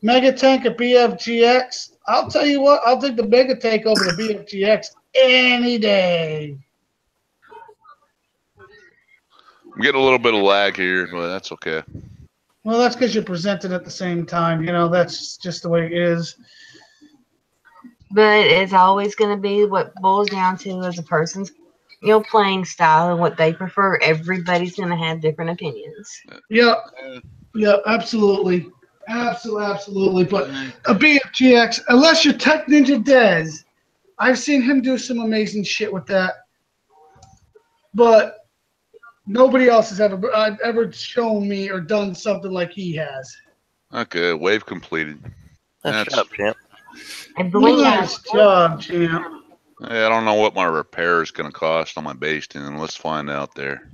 Mega tank at BFGX. I'll tell you what. I'll take the mega tank over the BFGX any day. I'm getting a little bit of lag here, but that's okay. Well, that's because you're presenting at the same time. You know, that's just the way it is. But it's always going to be what boils down to is a person's, playing style and what they prefer. Everybody's going to have different opinions. Yep. Uh, Yep. Absolutely. Absolutely. But a BFGX, unless you're Tech Ninja Dez, I've seen him do some amazing shit with that. But nobody else has ever shown me or done something like he has. Okay, wave completed. Nice job, champ. And believe Nice job, champ. Hey, I don't know what my repair is going to cost on my base tune. Let's find out there.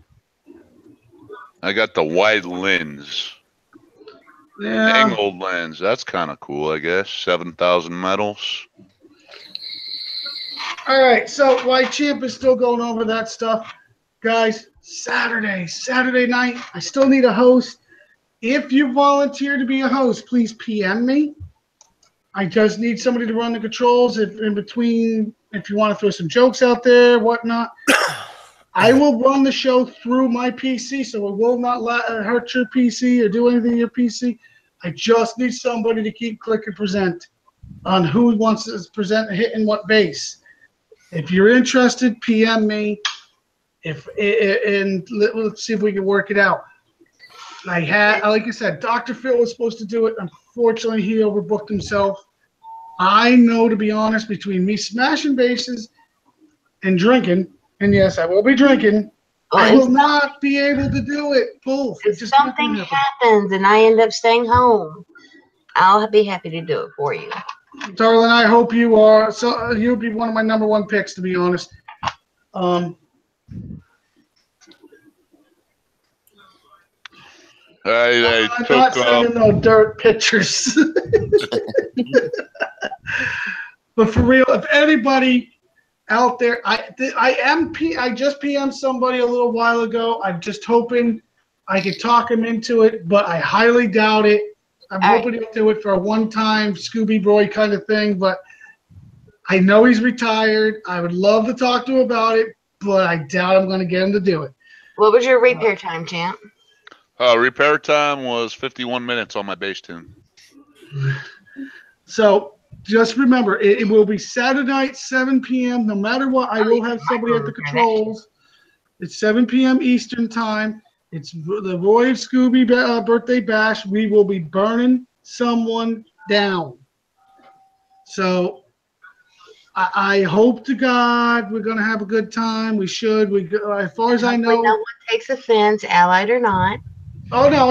I got the white lens. Yeah. Angled lens. That's kind of cool, I guess. 7,000 metals. All right. So while Champ is still going over that stuff, guys, Saturday night, I still need a host. If you volunteer to be a host, please PM me. I just need somebody to run the controls if in between, if you want to throw some jokes out there, whatnot. I will run the show through my PC, so it will not hurt your PC or do anything to your PC. I just need somebody to keep click and present on who wants to present hitting what base. If you're interested, PM me. And let's see if we can work it out. Like I said, Dr. Phil was supposed to do it. Unfortunately, he overbooked himself. I know, to be honest, between me smashing bases and drinking, and yes, I will be drinking, I will not be able to do it both. If something happens and I end up staying home, I'll be happy to do it for you. Darling, I hope you are. So you'll be one of my number one picks, to be honest. I I'm took not sending no dirt pictures. But for real, if anybody out there, I just PM'd somebody a little while ago. I'm just hoping I could talk him into it, but I highly doubt it. I'm hoping he'll do it for a one-time Scooby Boy kind of thing, but I know he's retired. I would love to talk to him about it, but I doubt I'm going to get him to do it. What was your repair time, champ? repair time was 51 minutes on my base tune. So just remember, it will be Saturday night, 7 p.m. No matter what, I will have somebody at the controls. It's 7 p.m. Eastern time. It's the Roy of Scooby birthday bash. We will be burning someone down. So I hope to God we're going to have a good time. We should. As far as I know. No one takes offense, allied or not. Oh, no.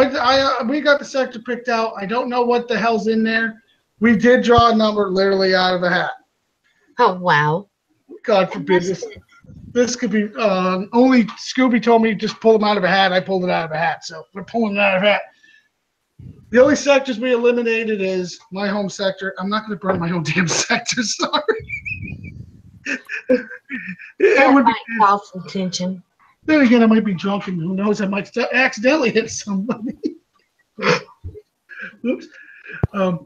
We got the sector picked out. I don't know what the hell's in there. We did draw a number literally out of a hat. Oh, wow. God forbid this could be only Scooby told me just pull them out of a hat. I pulled it out of a hat, so we're pulling it out of a hat. The only sectors we eliminated is my home sector. I'm not going to burn my own damn sector. Sorry. It would be cause some tension. Then again, I might be drunk, and who knows? I might accidentally hit somebody. Oops. What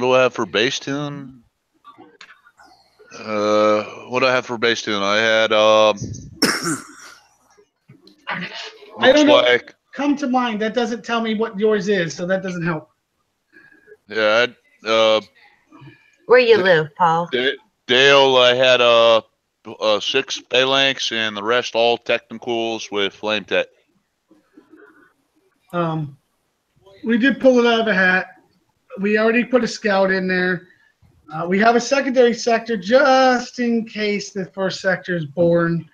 do I have for base tune? What do I have for base tune? I had I don't know. Come to mind. That doesn't tell me what yours is, so that doesn't help. Yeah. Where you live, Paul? Dale, I had 6 phalanx and the rest all technicals with flame tech. We did pull it out of a hat. We already put a scout in there. We have a secondary sector just in case the first sector is born.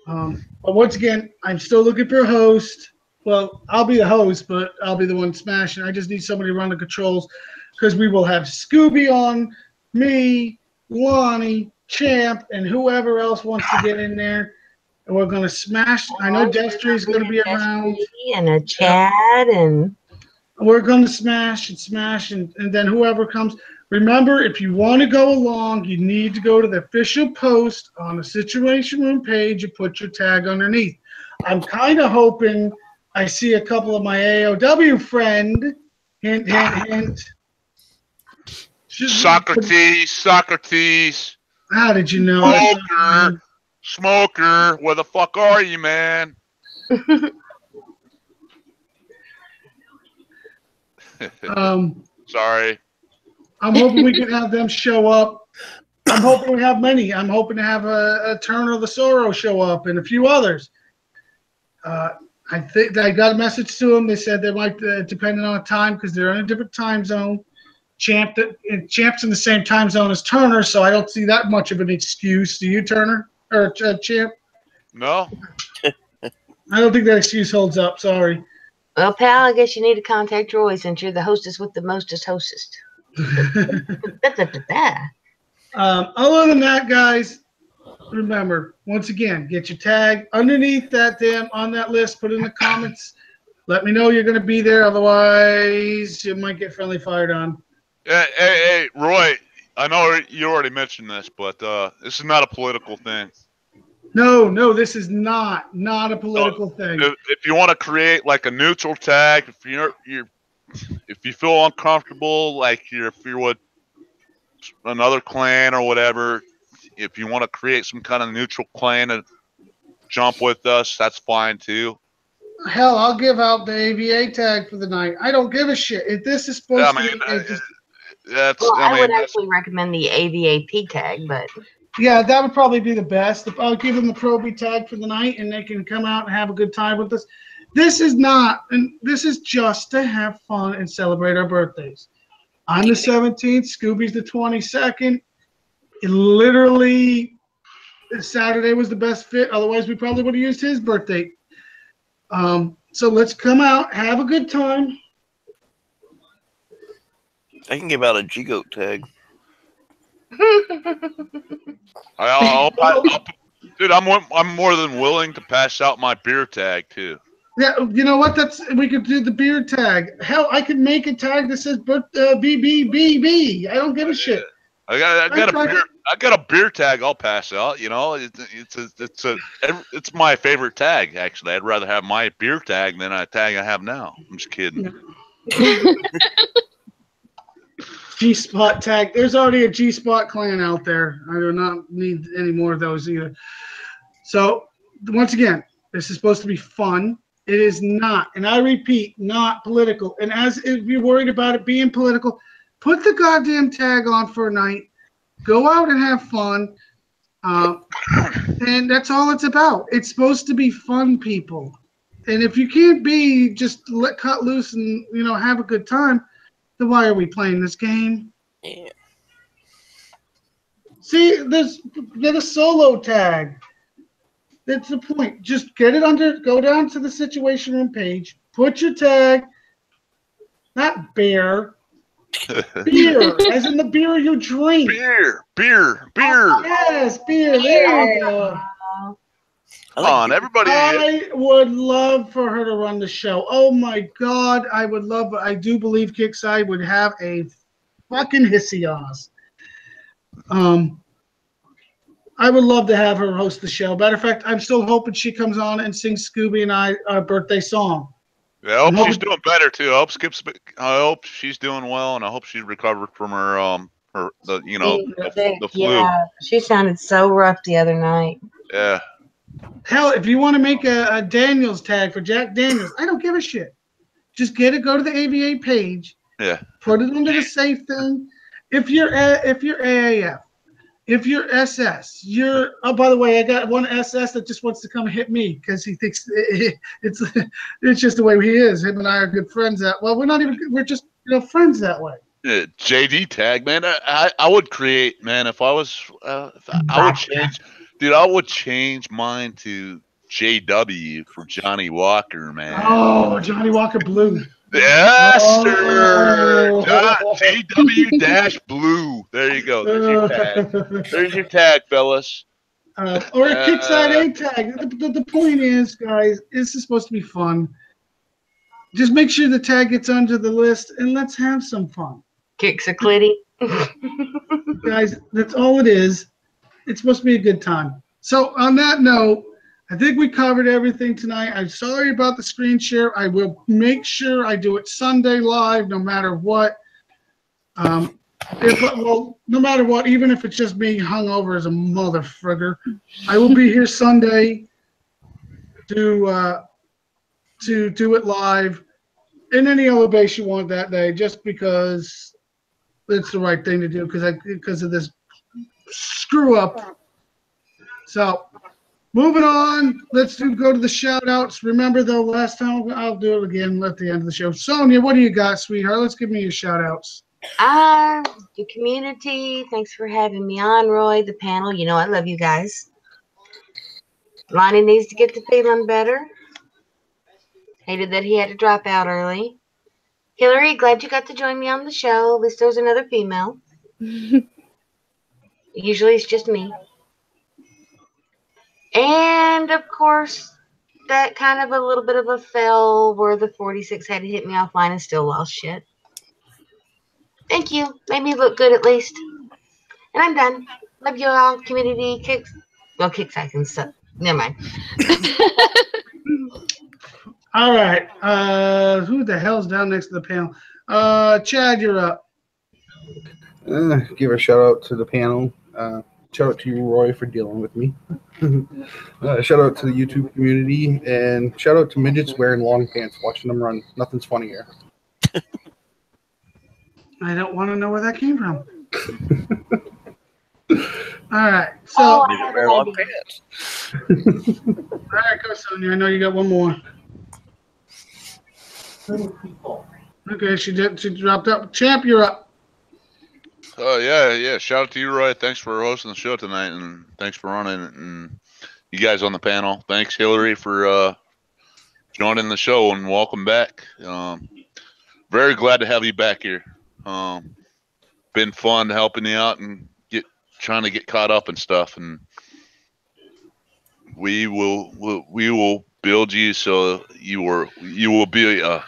But once again, I'm still looking for a host. Well, I'll be the host, but I'll be the one smashing. I just need somebody to run the controls because we will have Scooby on me, Lonnie, Champ, and whoever else wants to get in there. And we're going to smash. I know Destry's going to be around. And a Chad and We're going to smash, and then whoever comes. Remember, if you want to go along, you need to go to the official post on the Situation Room page and put your tag underneath. I'm kind of hoping I see a couple of my AOW friend. Hint, hint, hint. Socrates. How did you know? Smoker, where the fuck are you, man? Sorry. I'm hoping we can have them show up. I'm hoping we have many. I'm hoping to have a Turner of the Sorrow show up and a few others. I think I got a message to them. They said they might, depending on the time, because they're in a different time zone. Champ's in the same time zone as Turner, so I don't see that much of an excuse. Do you, Turner? Or Champ? No. I don't think that excuse holds up. Sorry. Well, pal, I guess you need to contact Roy since you're the hostess with the mostest hostess. Other than that, guys, remember, once again, get your tag underneath that on that list. Put it in the comments. Let me know you're going to be there. Otherwise, you might get friendly fired on. Hey, Roy, I know you already mentioned this, but this is not a political thing. No, this is not a political thing. If you want to create like a neutral tag, if you feel uncomfortable, like if you're with another clan or whatever, if you want to create some kind of neutral clan and jump with us, that's fine too. Hell, I'll give out the AVA tag for the night. I don't give a shit. If this is supposed to be... I would actually recommend the AVAP tag, but... Yeah, that would probably be the best. I'll give them the Proby tag for the night, and they can come out and have a good time with us. This is just to have fun and celebrate our birthdays. I'm the 17th. Scooby's the 22nd. It literally, Saturday was the best fit. Otherwise, we probably would have used his birthday. So let's come out, have a good time. I can give out a G-Goat tag. Dude, I'm more than willing to pass out my beer tag too. Yeah, you know what? We could do the beer tag. Hell, I could make a tag that says BBBB. I don't give a shit. I got a beer tag. I'll pass out. You know, it's my favorite tag. Actually, I'd rather have my beer tag than a tag I have now. I'm just kidding. G-Spot tag. There's already a G-Spot clan out there. I do not need any more of those either. So, once again, this is supposed to be fun. It is not, and I repeat, not political. And if you're worried about it being political, put the goddamn tag on for a night. Go out and have fun. And that's all it's about. It's supposed to be fun, people. And if you can't just cut loose and, have a good time, then why are we playing this game? Yeah. See, get a solo tag. That's the point. Just get it go down to the Situation Room page, put your tag, not beer, beer, as in the beer you drink. Beer. Oh, yes, beer. There you go. Come on, everybody. I would love for her to run the show. Oh my God, I would love. I do believe Kickside would have a fucking hissy ass. I would love to have her host the show. Matter of fact, I'm still hoping she comes on and sings Scooby and I our birthday song. Yeah, I hope she's doing better too. I hope she's doing well, and I hope she's recovered from the flu. Yeah, she sounded so rough the other night. Yeah. Hell, if you want to make a Daniels tag for Jack Daniels, I don't give a shit. Just go to the AVA page. Yeah. Put it under the safe thing. If you're AAF, if you're SS, by the way, I got one SS that just wants to come hit me because he thinks it's just the way he is. Him and I are good friends. We're just friends that way. Yeah, JD tag, man. I would create, man. If I was, I would change. Dude, I would change mine to JW for Johnny Walker, man. Oh, Johnny Walker Blue. Yes, sir. JW-Blue. There you go. There's your tag. There's your tag, fellas. Or a kick side A tag. The point is, guys, this is supposed to be fun. Just make sure the tag gets under the list, and let's have some fun. Kicks a clitty. Guys, that's all it is. It's supposed to be a good time. So on that note, I think we covered everything tonight. I'm sorry about the screen share. I will make sure I do it Sunday live, no matter what. No matter what, even if it's just me hungover as a motherfucker, I will be here Sunday to do it live in any other base you want that day, just because it's the right thing to do because of this screw up. So moving on, let's go to the shout outs. Remember though, last time I'll do it again at the end of the show. Sonia, what do you got, sweetheart? Let's give me your shout outs. The community, thanks for having me on, Roy. The panel, you know I love you guys. Lonnie needs to get to feeling better. Hated that he had to drop out early. Hillary, glad you got to join me on the show. At least there was another female. Usually it's just me. And, of course, that kind of a little bit of a fail where the 46 had to hit me offline and still lost shit. Thank you. Made me look good at least. And I'm done. Love you all. Community kicks. Well, kicks I can suck. Never mind. All right. Who the hell's down next to the panel? Chad, you're up. Give a shout out to the panel. Shout out to you, Roy, for dealing with me. Shout out to the YouTube community, and shout out to midgets wearing long pants, watching them run. Nothing's funnier. I don't want to know where that came from. All right. So, Wear long pants. all right, go, Sonia. I know you got one more. Okay, she dropped up. Champ, you're up. Oh yeah. Shout out to you, Roy. Thanks for hosting the show tonight, and thanks for running it, and you guys on the panel. Thanks, Hillary, for joining the show, and welcome back. Very glad to have you back here. Been fun helping you out and trying to get caught up and stuff, and we will build you so you will be a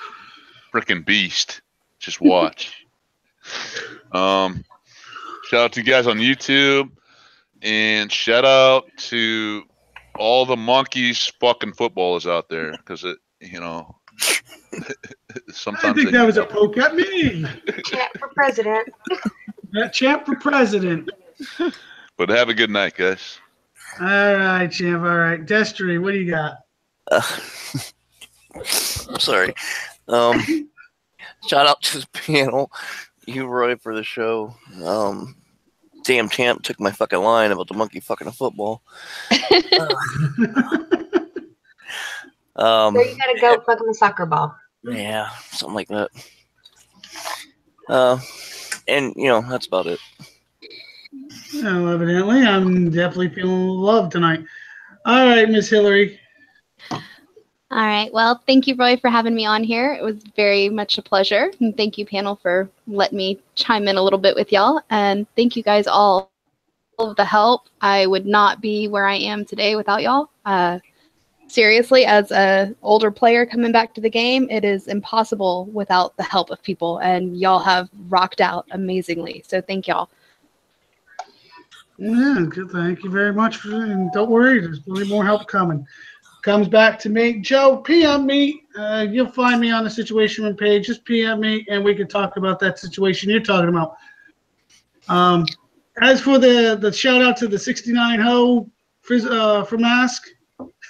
freaking beast. Just watch. Shout out to you guys on YouTube, and shout out to all the monkeys fucking footballers out there, because sometimes I think that was a poke at me. Champ for president. That champ for president. But have a good night, guys. All right, champ. All right, Destry, what do you got? Sorry. Shout out to the panel, you, Roy, for the show. Damn champ took my fucking line about the monkey fucking a football. So you gotta go fucking a soccer ball. Yeah, something like that. And that's about it. Well, evidently, I'm definitely feeling love tonight. All right, Miss Hillary. All right. Well, thank you, Roy, for having me on here. It was very much a pleasure. And thank you, panel, for letting me chime in a little bit with y'all. And thank you guys all for the help. I would not be where I am today without y'all. Seriously, as an older player coming back to the game, it is impossible without the help of people. And y'all have rocked out amazingly. So thank y'all. Yeah, good. Thank you very much. And don't worry, there's plenty more help coming. Comes back to me. Joe, PM me. You'll find me on the Situation Room page. Just PM me, and we can talk about that situation you're talking about. As for the shout out to the 69 Ho for Mask,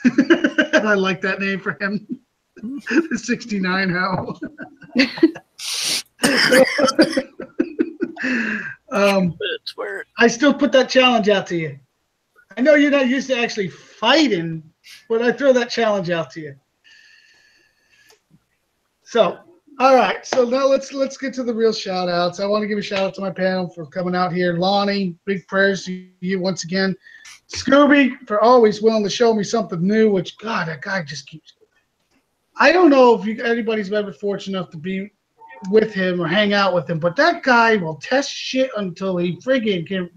I like that name for him. The 69 Ho. I still put that challenge out to you. I know you're not used to actually fighting, but I throw that challenge out to you. So, all right. So now let's get to the real shout outs. I want to give a shout out to my panel for coming out here. Lonnie, big prayers to you once again. Scooby, for always willing to show me something new, which, God, that guy just keeps. I don't know if anybody's ever fortunate enough to be with him or hang out with him, but that guy will test shit until he friggin' can.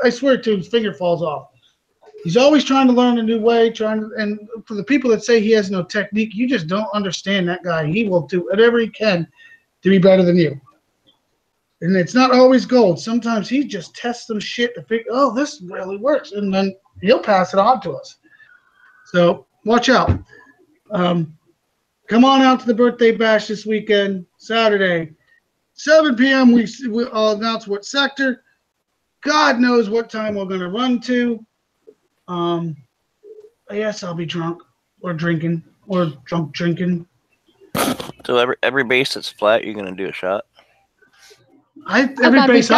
I swear to his finger falls off. He's always trying to learn a new way, and for the people that say he has no technique, you just don't understand that guy. He will do whatever he can to be better than you. And it's not always gold. Sometimes he just tests some shit to figure, oh, this really works. And then he'll pass it on to us. So watch out. Come on out to the birthday bash this weekend, Saturday. 7 p.m. I'll announce what sector. God knows what time we're going to run to. I guess I'll be drunk or drinking or drunk drinking. So every base that's flat, you're gonna do a shot. Every base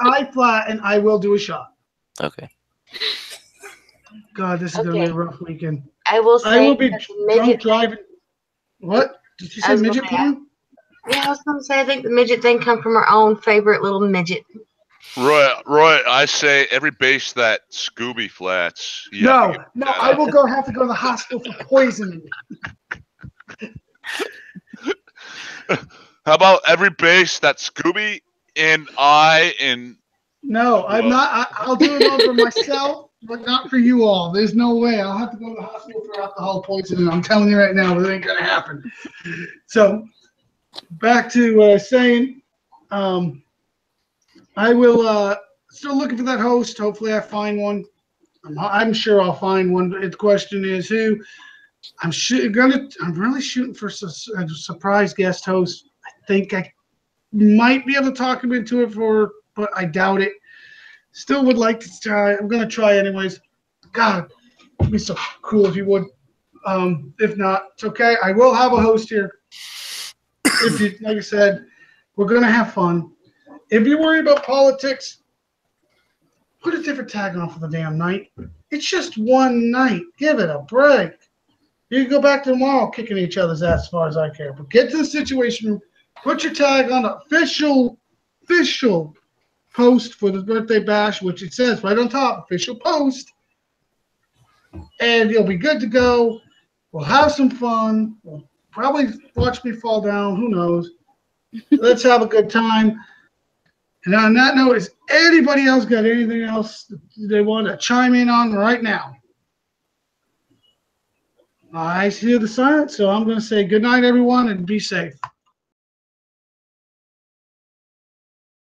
I flat, and I will do a shot. Okay. God, this is gonna be a rough weekend. I will say I will be that the drunk midget driving. What did you I say? was gonna Midget say, porn? Yeah, I was going to say, I think the midget thing come from our own favorite little midget. Roy, I say every base that Scooby flats. You have to No, get no, that I up. will have to go to the hospital for poisoning. How about every base that Scooby and I and No, I'm not. I'll do it all for myself, but not for you all. There's no way. I'll have to go to the hospital for alcohol poisoning. I'm telling you right now, it ain't gonna happen. So, back to saying, I will still looking for that host. Hopefully, I find one. I'm sure I'll find one. But the question is who. I'm really shooting for a surprise guest host. I think I might be able to talk him into it but I doubt it. Still would like to try. I'm gonna try anyways. God, it'd be so cool if you would. If not, it's okay. I will have a host here. If you, like I said, we're gonna have fun. If you worry about politics, put a different tag on for the damn night. It's just one night. Give it a break. You can go back to tomorrow kicking each other's ass as far as I care. But get to the situation room. Put your tag on the official post for the birthday bash, which it says right on top, official post. And you'll be good to go. We'll have some fun. We'll probably watch me fall down. Who knows? Let's have a good time. And on that note, is anybody else got anything else they want to chime in on right now? I hear the silence, so I'm going to say good night, everyone, and be safe.